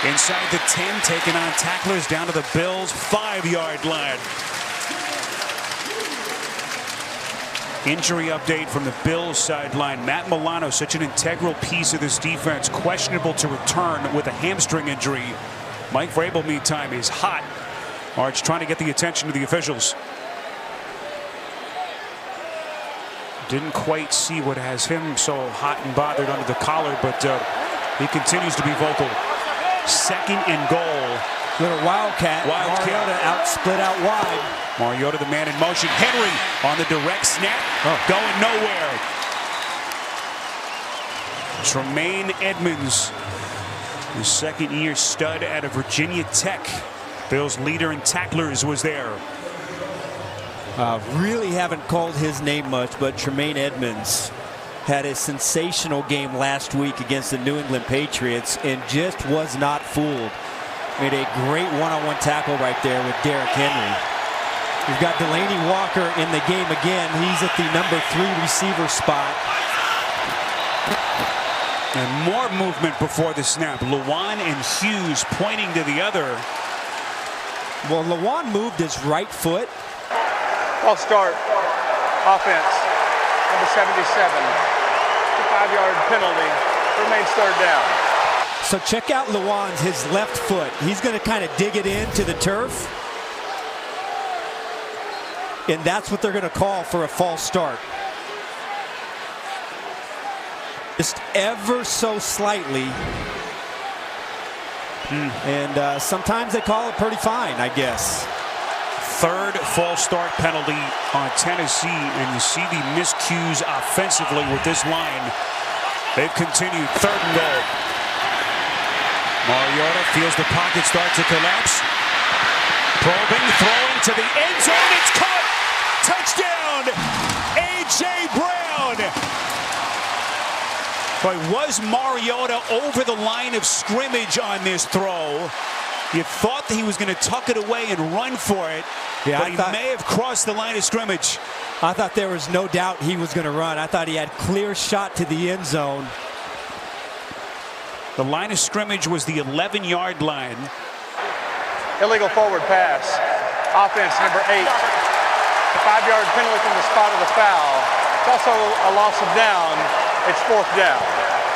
inside the 10, taking on tacklers down to the Bills' 5-yard line. Injury update from the Bills sideline. Matt Milano, such an integral piece of this defense, questionable to return with a hamstring injury. Mike Vrabel, meantime, is hot. Arch trying to get the attention of the officials. Didn't quite see what has him so hot and bothered under the collar, but he continues to be vocal. 2nd and goal. Little wildcat. Mariota out, split out wide. Mariota, the man in motion. Henry on the direct snap. Going nowhere. Tremaine Edmonds, the 2nd-year stud out of Virginia Tech. Bills leader in tacklers was there. Really haven't called his name much, but Tremaine Edmonds had a sensational game last week against the New England Patriots and just was not fooled. Made a great one-on-one tackle right there with Derrick Henry. We've got Delaney Walker in the game again. He's at the number 3 receiver spot. And more movement before the snap. Lewan and Hughes pointing to the other. Well, Lewan moved his right foot. False start. Offense. Number 77. 5-yard penalty. Remains 3rd down. So check out Lewan's, his left foot. He's going to kind of dig it into the turf. And that's what they're going to call for a false start. Just ever so slightly. And sometimes they call it pretty fine, I guess. 3rd false start penalty on Tennessee, and you see the miscues offensively with this line. They've continued. 3rd and goal. Mariota feels the pocket start to collapse. Probing, throwing to the end zone. It's caught. Touchdown, A.J. Brown. Boy, was Mariota over the line of scrimmage on this throw? You thought that he was going to tuck it away and run for it, but he may have crossed the line of scrimmage. I thought there was no doubt he was going to run. I thought he had clear shot to the end zone. The line of scrimmage was the 11-yard line. Illegal forward pass. Offense, number 8. A 5-yard penalty from the spot of the foul. It's also a loss of down. It's 4th down.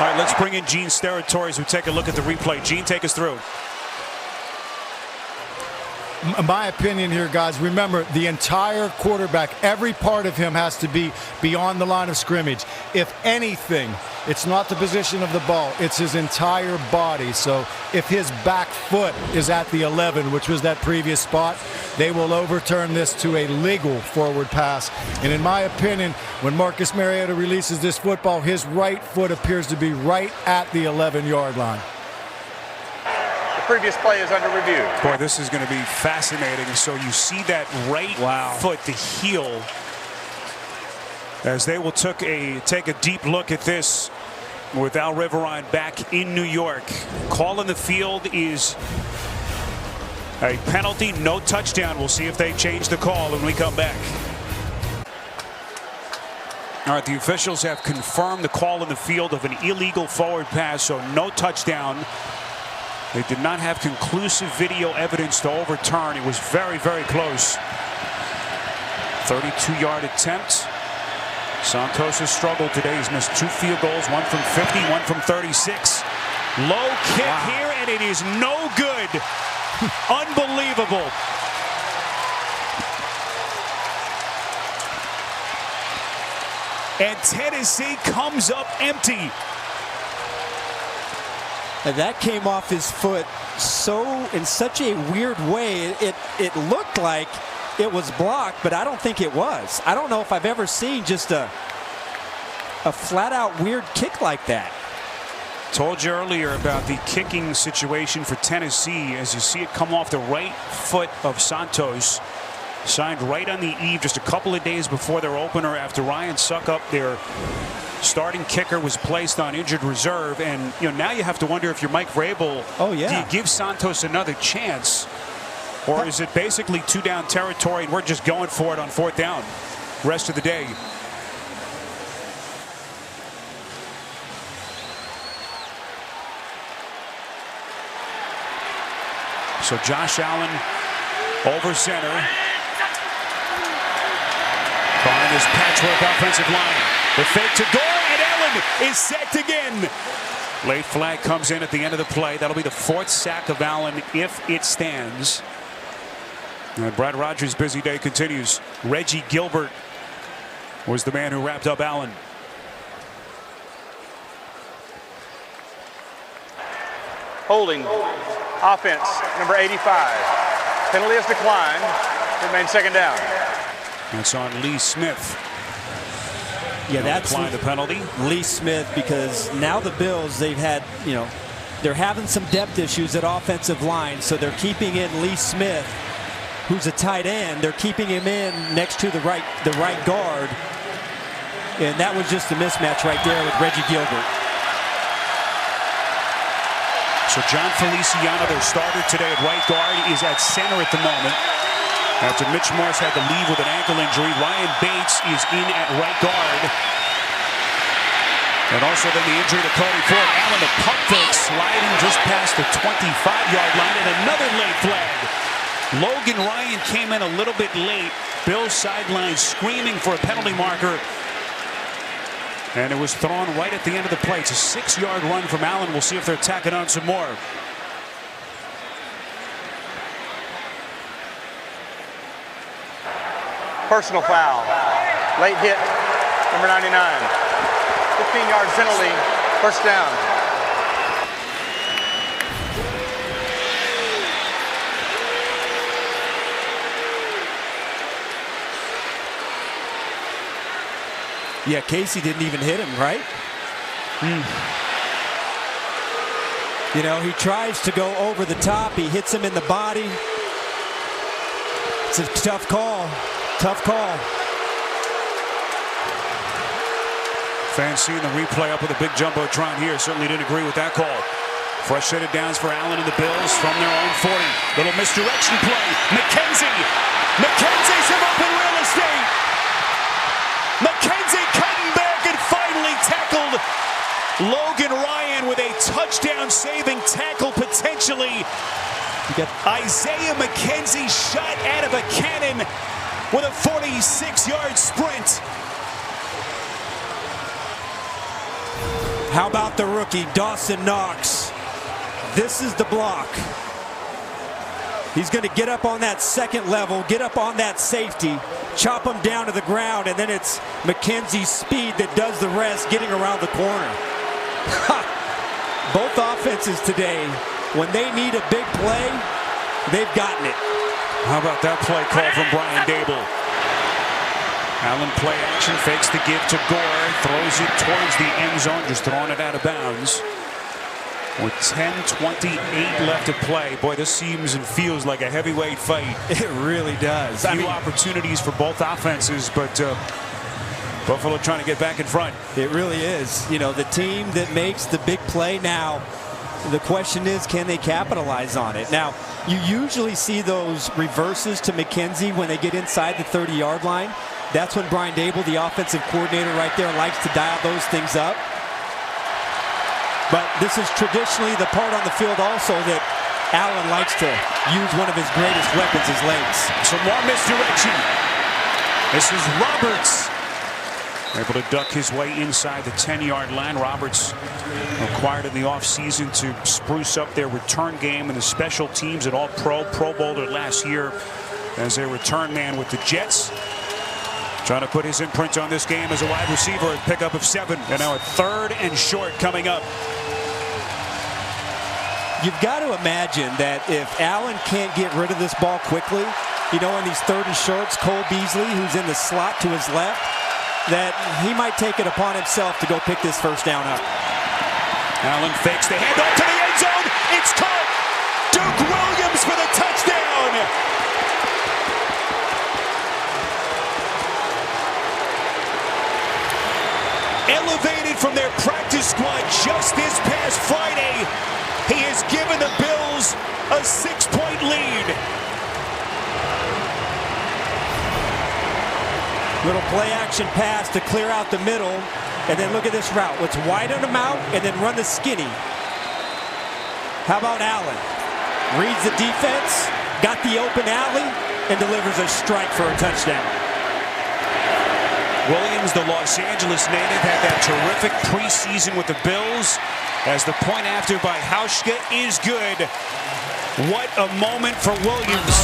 All right, let's bring in Gene Steratore as we take a look at the replay. Gene, take us through. My opinion here, guys, remember the entire quarterback, every part of him has to be beyond the line of scrimmage. If anything, it's not the position of the ball, it's his entire body. So if his back foot is at the 11, which was that previous spot, they will overturn this to a legal forward pass. And in my opinion, when Marcus Mariota releases this football, his right foot appears to be right at the 11-yard line. Previous play is under review. Boy, this is going to be fascinating. So you see that right foot, the heel, as they will take a deep look at this with Al Riverine back in New York. Call in the field is a penalty, no touchdown. We'll see if they change the call when we come back. All right, the officials have confirmed the call in the field of an illegal forward pass, so no touchdown. They did not have conclusive video evidence to overturn. It was very, very close. 32-yard attempt. Santos has struggled today. He's missed 2 field goals, one from 50, one from 36. Low kick here, and it is no good. Unbelievable. And Tennessee comes up empty. And that came off his foot in such a weird way. It looked like it was blocked, but I don't think it was. I don't know if I've ever seen just a flat-out weird kick like that. Told you earlier about the kicking situation for Tennessee as you see it come off the right foot of Santos. Signed right on the eve just a couple of days before their opener after Ryan Suckup, their starting kicker, was placed on injured reserve. And now you have to wonder if you're Mike Vrabel, do you give Santos another chance, or is it basically 2-down territory and we're just going for it on 4th down rest of the day? So Josh Allen over center behind this patchwork offensive line. The fake to goal, and Allen is sacked again. Late flag comes in at the end of the play. That'll be the 4th sack of Allen if it stands. And Brad Rogers' busy day continues. Reggie Gilbert was the man who wrapped up Allen. Holding offense, number 85. Penalty is declined. Remains 2nd down. That's on Lee Smith. Yeah, that's the penalty. Lee Smith, because now the Bills, they've had, they're having some depth issues at offensive line, so they're keeping in Lee Smith, who's a tight end. They're keeping him in next to the right guard, and that was just a mismatch right there with Reggie Gilbert. So John Feliciano, their starter today at right guard, is at center at the moment. After Mitch Morse had to leave with an ankle injury, Ryan Bates is in at right guard. And also then the injury to Cody Ford. Allen, the pump fake, sliding just past the 25-yard line, and another late flag. Logan Ryan came in a little bit late. Bill's sideline screaming for a penalty marker. And it was thrown right at the end of the play. It's a 6-yard run from Allen. We'll see if they're tacking on some more. Personal foul. Late hit, number 99. 15-yard penalty, 1st down. Yeah, Casey didn't even hit him, right? He tries to go over the top. He hits him in the body. It's a tough call. Tough call. Fans seeing the replay up with a big jumbotron here certainly didn't agree with that call. Frustrated downs for Allen and the Bills from their own 40. Little misdirection play. McKenzie's in open real estate. McKenzie cutting back and finally tackled Logan Ryan with a touchdown-saving tackle potentially. Isaiah McKenzie shot out of a cannon with a 46-yard sprint. How about the rookie, Dawson Knox? This is the block. He's going to get up on that second level, get up on that safety, chop him down to the ground, and then it's McKenzie's speed that does the rest, getting around the corner. Both offenses today, when they need a big play, they've gotten it. How about that play call from Brian Dable? Allen play action, fakes the give to Gore, throws it towards the end zone, just throwing it out of bounds. With 10:28 left to play. Boy, this seems and feels like a heavyweight fight. It really does. Few opportunities for both offenses, but Buffalo trying to get back in front. It really is. You know, the team that makes the big play now, the question is, can they capitalize on it? Now, you usually see those reverses to McKenzie when they get inside the 30-yard line. That's when Brian Dable, the offensive coordinator right there, likes to dial those things up. But this is traditionally the part on the field also that Allen likes to use one of his greatest weapons, his legs. Some more misdirection. This is Roberts. Able to duck his way inside the 10-yard line. Roberts acquired in the offseason to spruce up their return game and the special teams, at All-Pro, Pro Bowler last year as a return man with the Jets. Trying to put his imprint on this game as a wide receiver, a pickup of 7. And now a 3rd and short coming up. You've got to imagine that if Allen can't get rid of this ball quickly, you know, in these 3rd and shorts, Cole Beasley, who's in the slot to his left, that he might take it upon himself to go pick this first down up. Allen fakes the handoff to the end zone. It's caught. Duke Williams for the touchdown. Elevated from their practice squad just this past Friday, he has given the Bills a 6-point lead. Little play action pass to clear out the middle, and then look at this route. Let's widen them out and then run the skinny. How about Allen? Reads the defense, got the open alley, and delivers a strike for a touchdown. Williams, the Los Angeles native, had that terrific preseason with the Bills, as the point after by Hauschka is good. What a moment for Williams,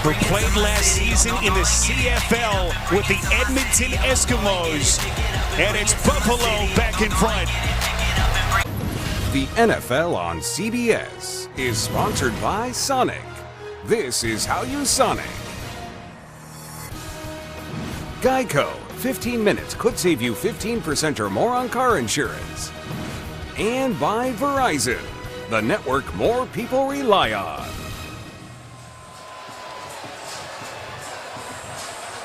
who played last season in the CFL with the Edmonton Eskimos. And it's Buffalo back in front. The NFL on CBS is sponsored by Sonic. This is how you Sonic. Geico, 15 minutes could save you 15% or more on car insurance. And by Verizon, the network more people rely on.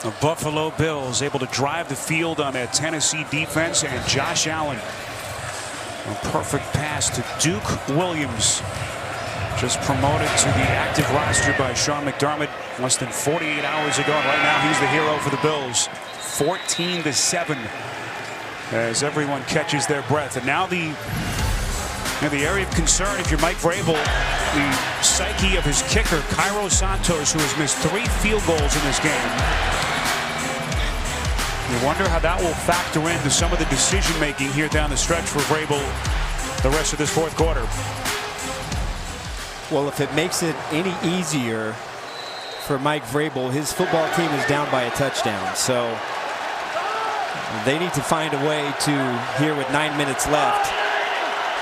The Buffalo Bills able to drive the field on that Tennessee defense, and Josh Allen. A perfect pass to Duke Williams. Just promoted to the active roster by Sean McDermott less than 48 hours ago. And right now he's the hero for the Bills. 14-7 as everyone catches their breath. And now the area of concern, if you're Mike Vrabel, the psyche of his kicker, Cairo Santos, who has missed 3 field goals in this game. You wonder how that will factor into some of the decision-making here down the stretch for Vrabel the rest of this 4th quarter. Well, if it makes it any easier for Mike Vrabel, his football team is down by a touchdown. So they need to find a way to, here with 9 minutes left,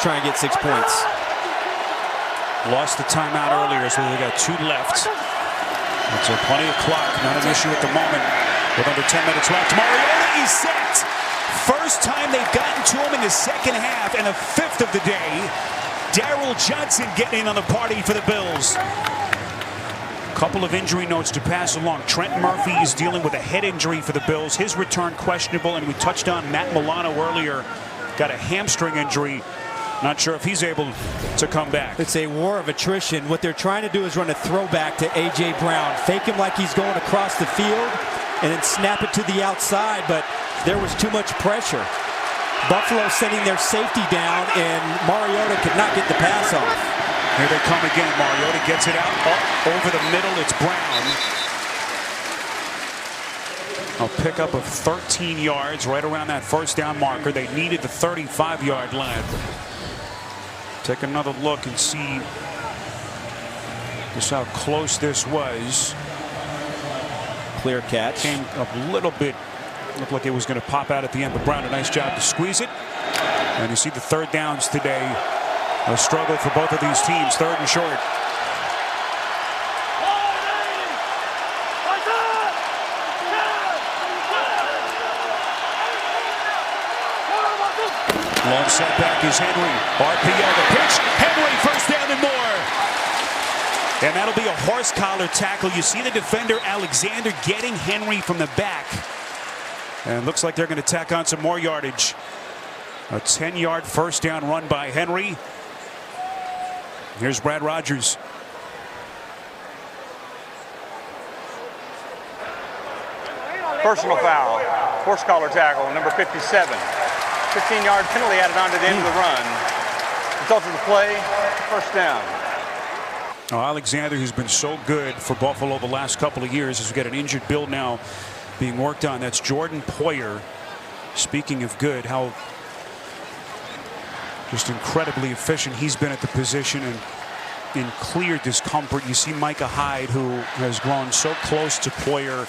try and get 6 points. Lost the timeout earlier, so they got 2 left. It's plenty of clock, not an issue at the moment. With under 10 minutes left, Mariota is set. First time they've gotten to him in the 2nd half, and the 5th of the day. Darryl Johnson getting in on the party for the Bills. Couple of injury notes to pass along. Trent Murphy is dealing with a head injury for the Bills. His return questionable, and we touched on Matt Milano earlier. Got a hamstring injury. Not sure if he's able to come back. It's a war of attrition. What they're trying to do is run a throwback to A.J. Brown. Fake him like he's going across the field and then snap it to the outside, but there was too much pressure. Buffalo sending their safety down, and Mariota could not get the pass off. Here they come again. Mariota gets it out up over the middle. It's Brown. A pickup of 13 yards right around that first down marker. They needed the 35-yard line. Take another look and see just how close this was. Clear catch. Came a little bit, looked like it was going to pop out at the end, but Brown, a nice job to squeeze it. And you see the third downs today, a struggle for both of these teams, third and short. Long setback is Henry. RPO, the pitch. Henry, first down and more. And that'll be a horse collar tackle. You see the defender, Alexander, getting Henry from the back. And looks like they're going to tack on some more yardage. A 10-yard first down run by Henry. Here's Brad Rogers. Personal foul. Horse collar tackle, number 57. 15-yard penalty added on to the end of the run. Result of the play, first down. Now, Alexander, who's been so good for Buffalo the last couple of years, has got an injured Bill now being worked on. That's Jordan Poyer. Speaking of good, how just incredibly efficient he's been at the position and in clear discomfort. You see Micah Hyde, who has grown so close to Poyer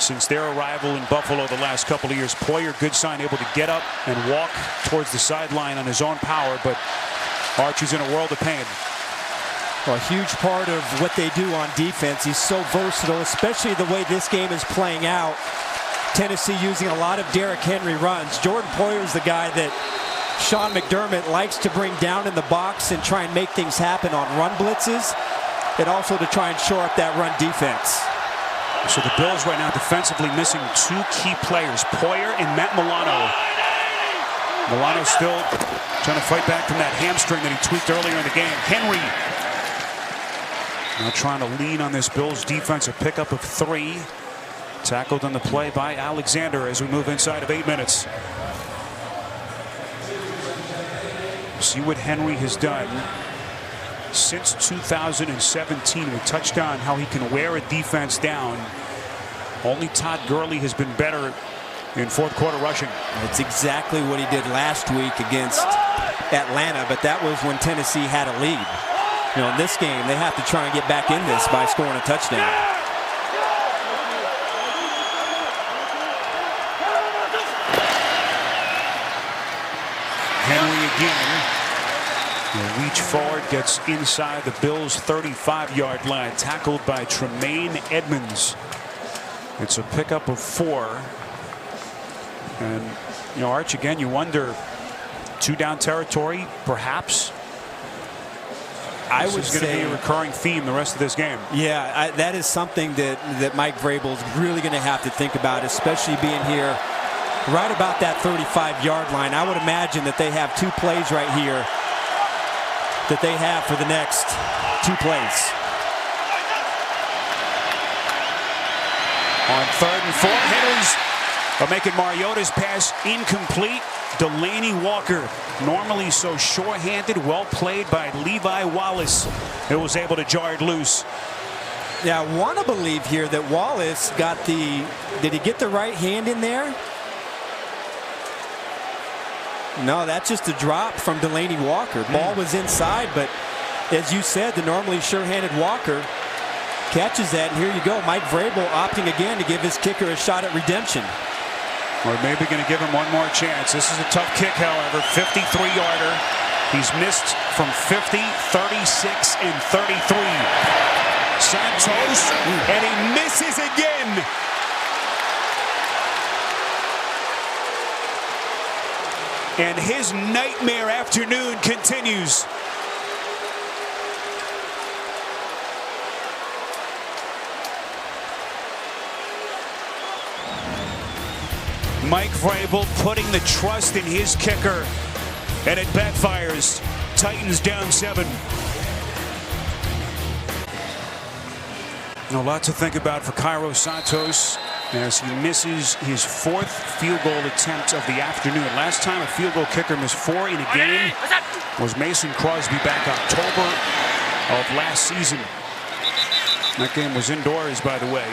since their arrival in Buffalo the last couple of years. Poyer, good sign, able to get up and walk towards the sideline on his own power, but Archie's in a world of pain. Well, a huge part of what they do on defense. He's so versatile, especially the way this game is playing out. Tennessee using a lot of Derrick Henry runs. Jordan Poyer is the guy that Sean McDermott likes to bring down in the box and try and make things happen on run blitzes, and also to try and shore up that run defense. So the Bills right now defensively missing two key players, Poyer and Matt Milano. Milano still trying to fight back from that hamstring that he tweaked earlier in the game. Henry now trying to lean on this Bills defense, a pickup of 3. Tackled on the play by Alexander as we move inside of 8 minutes. See what Henry has done since 2017. We touched on how he can wear a defense down. Only Todd Gurley has been better in fourth quarter rushing. It's exactly what he did last week against Atlanta, but that was when Tennessee had a lead. You know, in this game, they have to try and get back in this by scoring a touchdown. Henry again. The reach forward, gets inside the Bills' 35-yard line, tackled by Tremaine Edmonds. It's a pickup of 4. And, you know, Arch, again, you wonder, 2-down territory, perhaps? I would say this is going to be a recurring theme the rest of this game. Yeah, that is something that Mike Vrabel's really going to have to think about, especially being here right about that 35-yard line. I would imagine that they have 2 plays right here that they have for the next 2 plays. On 3rd and 4, Henry's making Mariota's pass incomplete. Delaney Walker, normally so sure-handed, well played by Levi Wallace, who was able to jar it loose. Yeah, I want to believe here that Wallace got the, did he get the right hand in there? No, that's just a drop from Delaney Walker. Ball was inside, but as you said, the normally sure-handed Walker catches that, and here you go. Mike Vrabel opting again to give his kicker a shot at redemption. Or maybe going to give him one more chance. This is a tough kick, however. 53-yarder. He's missed from 50, 36, and 33. Santos, and he misses again. And his nightmare afternoon continues. Mike Vrabel putting the trust in his kicker, and it backfires. Titans down 7. A lot to think about for Cairo Santos as he misses his 4th field goal attempt of the afternoon. Last time a field goal kicker missed 4 in a game was Mason Crosby back October of last season. That game was indoors, by the way.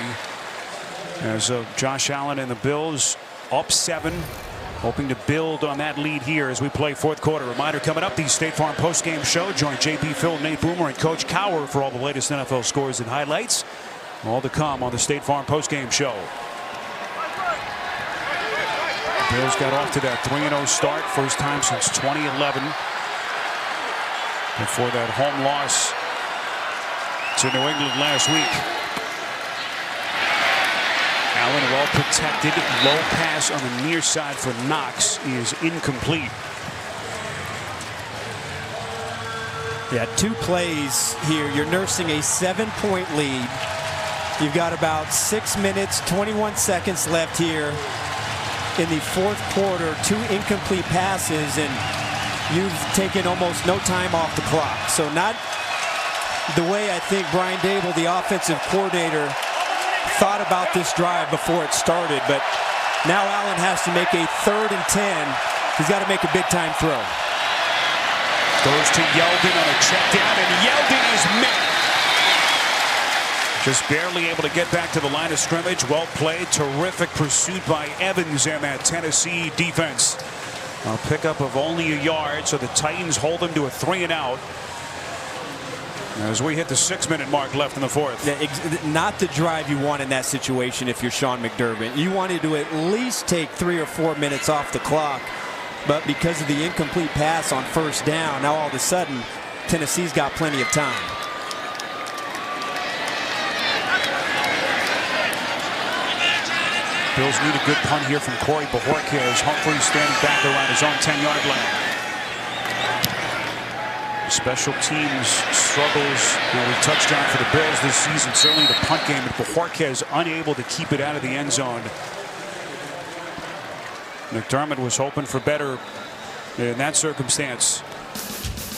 As Josh Allen and the Bills up 7, hoping to build on that lead here as we play fourth quarter. Reminder coming up, the State Farm postgame show. Join JP, Phil, Nate Boomer, and Coach Cower for all the latest NFL scores and highlights. All to come on the State Farm postgame show. Bills got off to that 3-0 start, first time since 2011. Before that home loss to New England last week. Allen well protected. Low pass on the near side for Knox is incomplete. Yeah, 2 plays here. You're nursing a 7-point lead. You've got about 6 minutes, 21 seconds left here in the fourth quarter. 2 incomplete passes, and you've taken almost no time off the clock. So not the way I think Brian Dable, the offensive coordinator, thought about this drive before it started, but now Allen has to make a 3rd and 10. He's got to make a big-time throw. Goes to Yeldon on a check down, and Yeldon is met. Just barely able to get back to the line of scrimmage. Well played. Terrific pursuit by Evans and that Tennessee defense. A pickup of only a yard, so the Titans hold them to a 3-and-out. As we hit the 6-minute mark left in the fourth. Not the drive you want in that situation if you're Sean McDermott. You wanted to at least take 3 or 4 minutes off the clock, but because of the incomplete pass on first down, now all of a sudden Tennessee's got plenty of time. Bills need a good punt here from Corey Bojorquez. Humphries standing back around his own 10-yard line. Special teams struggles. The touchdown for the Bills this season, certainly the punt game, but Bojorquez unable to keep it out of the end zone. McDermott was hoping for better in that circumstance,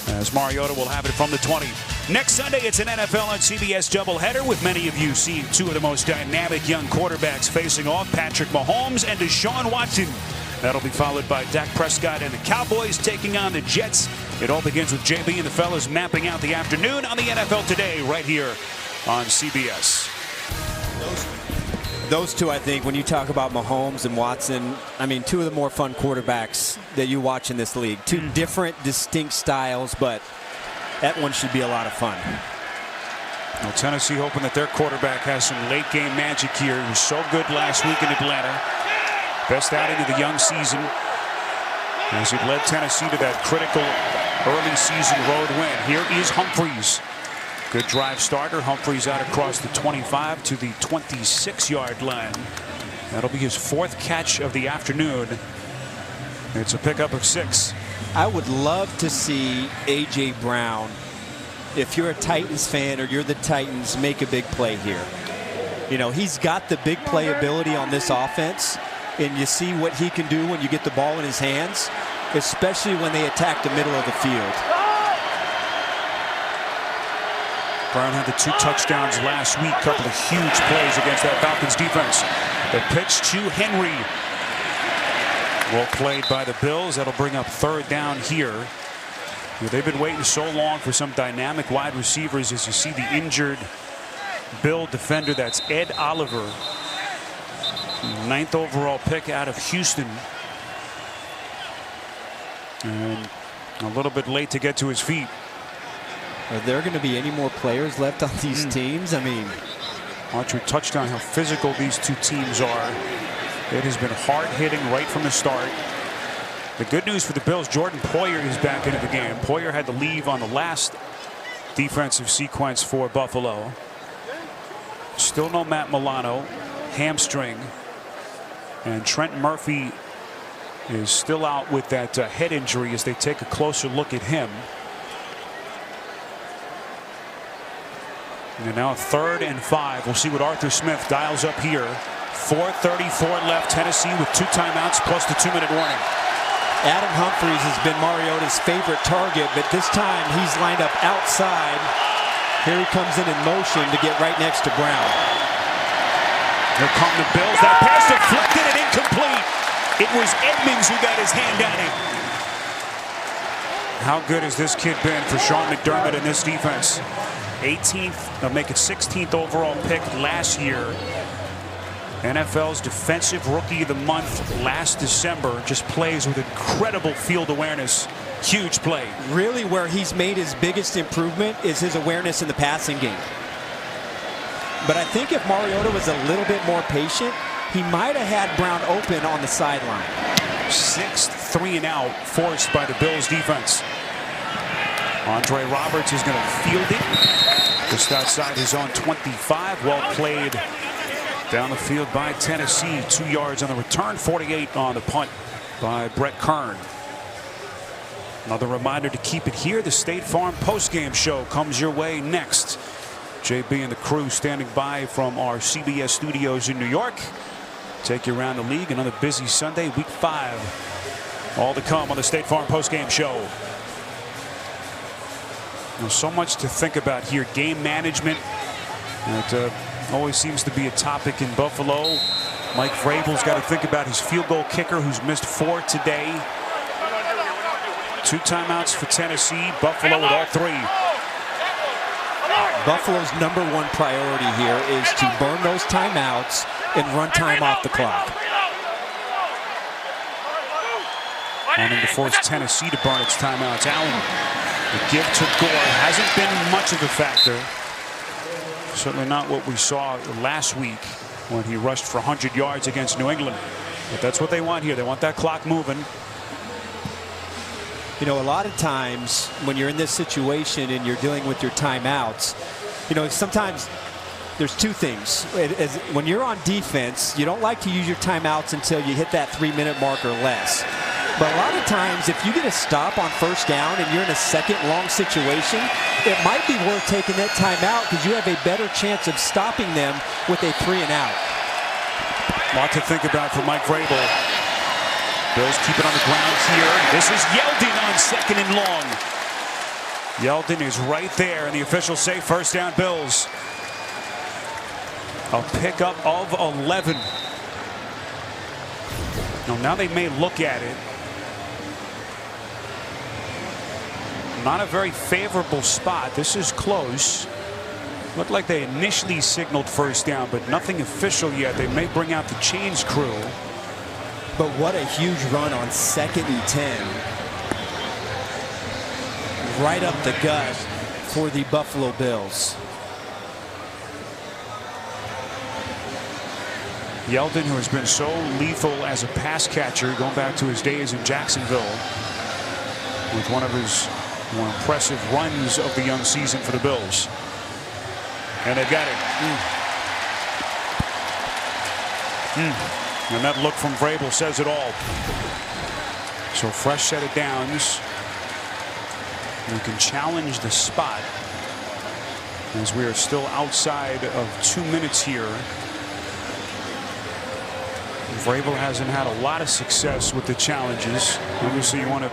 as Mariota will have it from the 20. Next Sunday, it's an NFL on CBS doubleheader, with many of you seeing 2 of the most dynamic young quarterbacks facing off, Patrick Mahomes and Deshaun Watson. That'll be followed by Dak Prescott and the Cowboys taking on the Jets. It all begins with JB and the fellas mapping out the afternoon on the NFL Today right here on CBS. Those 2, I think, when you talk about Mahomes and Watson, I mean, 2 of the more fun quarterbacks that you watch in this league. 2 different, distinct styles, but that one should be a lot of fun. Well, Tennessee hoping that their quarterback has some late-game magic here. He was so good last week in Atlanta. Best outing of the young season, as he led Tennessee to that critical early season road win. Here is Humphries. Good drive starter. Humphries out across the 25 to the 26-yard line. That'll be his 4th catch of the afternoon. It's a pickup of 6. I would love to see A.J. Brown, if you're a Titans fan or you're the Titans, make a big play here. You know, he's got the big play ability on this offense, and you see what he can do when you get the ball in his hands, especially when they attack the middle of the field. Brown had the 2 touchdowns last week, couple of huge plays against that Falcons defense. The pitch to Henry. Well played by the Bills. That'll bring up 3rd down here. They've been waiting so long for some dynamic wide receivers, as you see the injured Bill defender. That's Ed Oliver, 9th overall pick out of Houston. And a little bit late to get to his feet. Are there going to be any more players left on these teams? I mean, watch your touchdown, how physical these 2 teams are. It has been hard hitting right from the start. The good news for the Bills, Jordan Poyer is back into the game. Poyer had to leave on the last defensive sequence for Buffalo. Still no Matt Milano, hamstring. And Trent Murphy is still out with that head injury as they take a closer look at him. And now 3rd and 5. We'll see what Arthur Smith dials up here. 4:34 left. Tennessee with 2 timeouts plus the 2-minute warning. Adam Humphries has been Mariota's favorite target, but this time he's lined up outside. Here he comes in motion to get right next to Brown. Here come the Bills. That pass deflected and incomplete. It was Edmonds who got his hand on it. How good has this kid been for Sean McDermott in this defense? 18th, they'll make it 16th overall pick last year. NFL's Defensive Rookie of the Month last December, just plays with incredible field awareness. Huge play. Really where he's made his biggest improvement is his awareness in the passing game. But I think if Mariota was a little bit more patient, he might have had Brown open on the sideline. 6th 3-and-out forced by the Bills defense. Andre Roberts is going to field it just outside his own 25. Well played down the field by Tennessee. 2 yards on the return, 48 on the punt by Brett Kern. Another reminder to keep it here. The State Farm postgame show comes your way next. JB and the crew standing by from our CBS studios in New York. Take you around the league. Another busy Sunday, week 5. All to come on the State Farm postgame show. There's so much to think about here. Game management. It always seems to be a topic in Buffalo. Mike Vrabel's got to think about his field goal kicker, who's missed 4 today. 2 timeouts for Tennessee. Buffalo with all 3. Buffalo's #1 priority here is to burn those timeouts and run time off the clock. Wanting to force Tennessee to burn its timeouts. Allen, the give to Gore hasn't been much of a factor. Certainly not what we saw last week when he rushed for 100 yards against New England. But that's what they want here. They want that clock moving. You know, a lot of times when you're in this situation and you're dealing with your timeouts, you know, sometimes there's 2 things. When you're on defense, you don't like to use your timeouts until you hit that 3-minute mark or less. But a lot of times, if you get a stop on 1st down and you're in a 2nd long situation, it might be worth taking that timeout because you have a better chance of stopping them with a 3-and-out. A lot to think about for Mike Vrabel. Bills keep it on the ground here. This is Yeldon on 2nd and long. Yeldon is right there, and the officials say 1st down Bills. A pickup of 11. Now they may look at it. Not a very favorable spot. This is close. Looked like they initially signaled 1st down, but nothing official yet. They may bring out the chains crew. But what a huge run on 2nd and 10. Right up the gut for the Buffalo Bills. Yeldon, who has been so lethal as a pass catcher going back to his days in Jacksonville, with one of his more impressive runs of the young season for the Bills. And they've got it. And that look from Vrabel says it all. So fresh set of downs. We can challenge the spot as we are still outside of 2 minutes here. Vrabel hasn't had a lot of success with the challenges. Obviously, you want to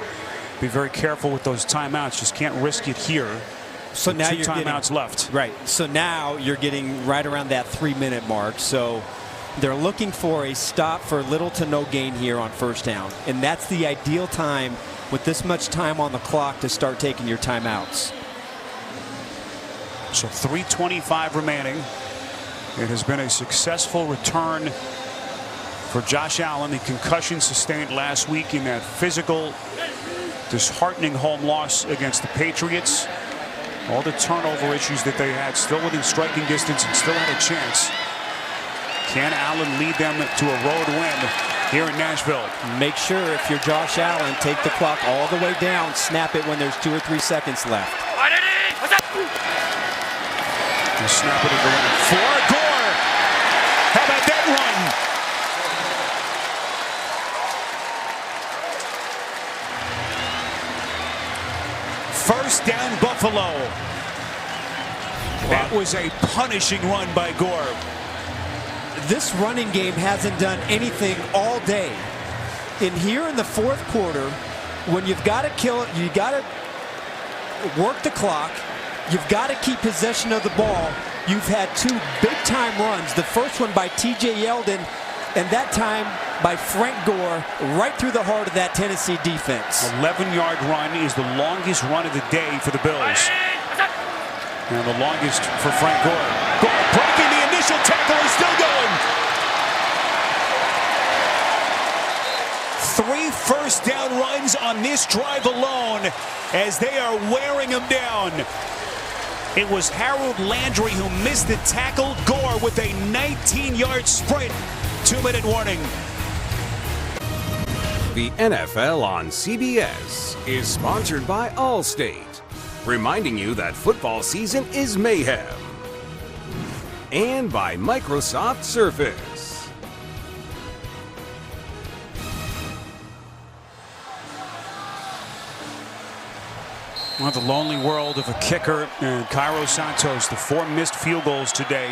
be very careful with those timeouts. Just can't risk it here. So now 2 you're timeouts left. Right. So now you're getting right around that 3-minute mark. So they're looking for a stop for little to no gain here on 1st down. And that's the ideal time with this much time on the clock to start taking your timeouts. So 3:25 remaining. It has been a successful return for Josh Allen. The concussion sustained last week in that physical, disheartening home loss against the Patriots. All the turnover issues that they had, still within striking distance and still had a chance. Can Allen lead them to a road win here in Nashville? Make sure if you're Josh Allen, take the clock all the way down, snap it when there's 2 or 3 seconds left. And snap it and go in for Gore. How about that run? First down Buffalo. That was a punishing run by Gore. This running game hasn't done anything all day. And here in the 4th quarter, when you've got to kill it, you got to work the clock. You've got to keep possession of the ball. You've had 2 big-time runs. The first one by T.J. Yeldon, and that time by Frank Gore, right through the heart of that Tennessee defense. 11-yard run is the longest run of the day for the Bills. And the longest for Frank Gore. Gore breaking the initial tackle and still going. runs on this drive alone as they are wearing him down. It was Harold Landry who missed the tackle. Gore with a 19-yard sprint. 2-minute warning. The NFL on CBS is sponsored by Allstate, reminding you that football season is mayhem. And by Microsoft Surface. Well, the lonely world of a kicker, Cairo Santos, the 4 missed field goals today.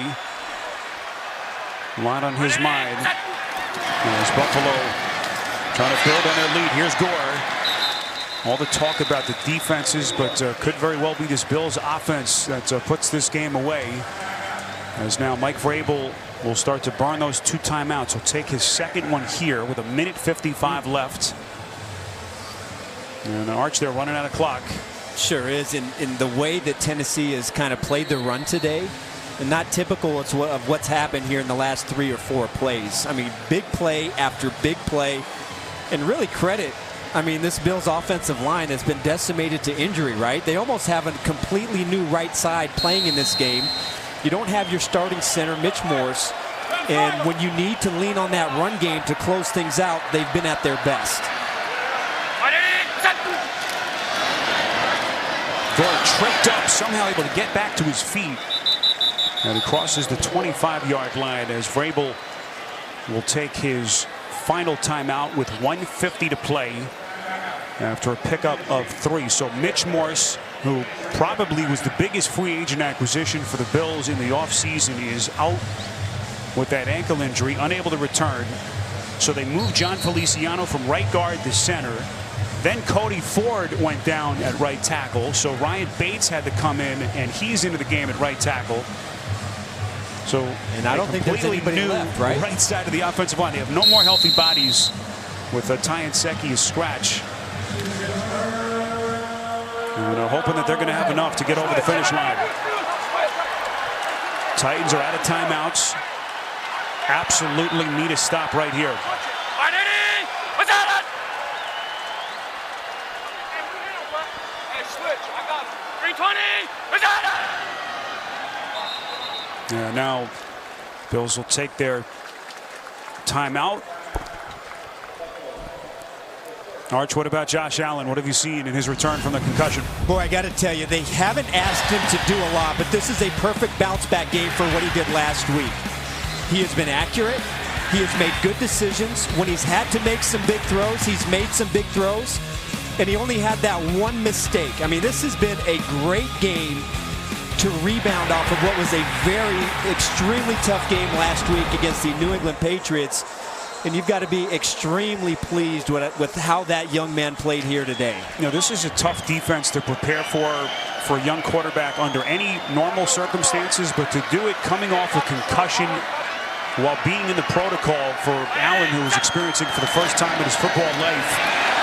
A lot on his mind. As Buffalo trying to build on their lead. Here's Gore. All the talk about the defenses, but could very well be this Bills offense that puts this game away. As now Mike Vrabel will start to burn those 2 timeouts. He'll take his second one here with 1:55 left. And Arch, they're running out of clock. Sure is. In the way that Tennessee has kind of played the run today, and not typical of what's happened here in the last 3 or 4 plays. I mean, big play after big play. And really credit, I mean, this Bills offensive line has been decimated to injury, right? They almost have a completely new right side playing in this game. You don't have your starting center, Mitch Morse. And when you need to lean on that run game to close things out, they've been at their best. Gore tripped up, somehow able to get back to his feet. And he crosses the 25-yard line as Vrabel will take his final timeout with 1:50 to play after a pickup of 3. So Mitch Morse, who probably was the biggest free agent acquisition for the Bills in the offseason, is out with that ankle injury, unable to return. So they moved John Feliciano from right guard to center. Then Cody Ford went down at right tackle. So Ryan Bates had to come in, and he's into the game at right tackle. So, and I don't think there's anybody new left, right? Right side of the offensive line. They have no more healthy bodies with Ty Nsekhe as scratch. And they're hoping that they're going to have enough to get over the finish line. Titans are out of timeouts. Absolutely need a stop right here. Yeah, now Bills will take their timeout. Arch, what about Josh Allen? What have you seen in his return from the concussion? Boy, I got to tell you, they haven't asked him to do a lot, but this is a perfect bounce-back game for what he did last week. He has been accurate. He has made good decisions. When he's had to make some big throws, he's made some big throws, and he only had that one mistake. I mean, this has been a great game to rebound off of what was a very extremely tough game last week against the New England Patriots. And you've got to be extremely pleased with how that young man played here today. You know, this is a tough defense to prepare for a young quarterback under any normal circumstances, but to do it coming off a concussion while being in the protocol for Allen, who was experiencing for the first time in his football life,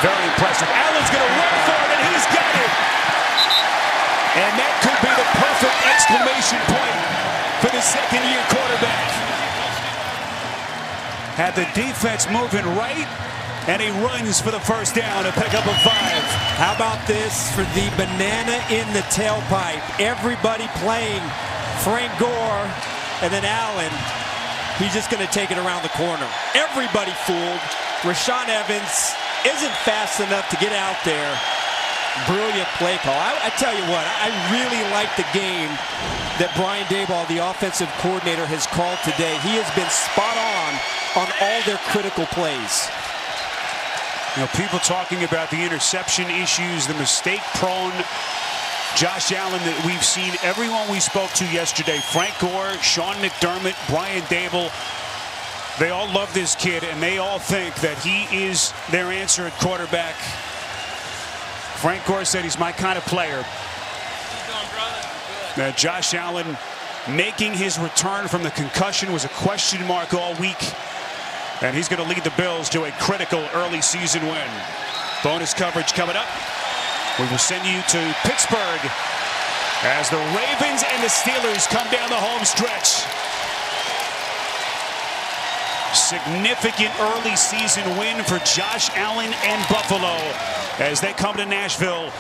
very impressive. Allen's going to run for it, and he's got it. And that could be the perfect exclamation point for the second-year quarterback. Had the defense moving right, and he runs for the first down, a pickup of 5. How about this for the banana in the tailpipe? Everybody playing Frank Gore, and then Allen. He's just going to take it around the corner. Everybody fooled. Rashaan Evans isn't fast enough to get out there. Brilliant play call. I tell you what, I really like the game that Brian Daboll, the offensive coordinator, has called today. He has been spot on all their critical plays. You know, people talking about the interception issues, the mistake-prone Josh Allen that we've seen. Everyone we spoke to yesterday, Frank Gore, Sean McDermott, Brian Daboll, they all love this kid, and they all think that he is their answer at quarterback. Frank Gore said he's my kind of player. Josh Allen making his return from the concussion was a question mark all week. And he's going to lead the Bills to a critical early season win. Bonus coverage coming up. We will send you to Pittsburgh as the Ravens and the Steelers come down the home stretch. significant early season win for Josh Allen and Buffalo as they come to Nashville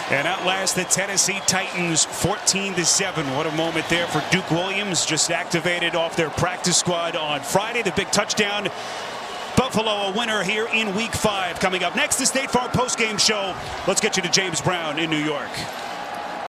and outlast the Tennessee Titans 14-7. What a moment there for Duke Williams, just activated off their practice squad on Friday. The big touchdown. Buffalo a winner here in Week 5. Coming up next, the State Farm postgame show. Let's get you to James Brown in New York.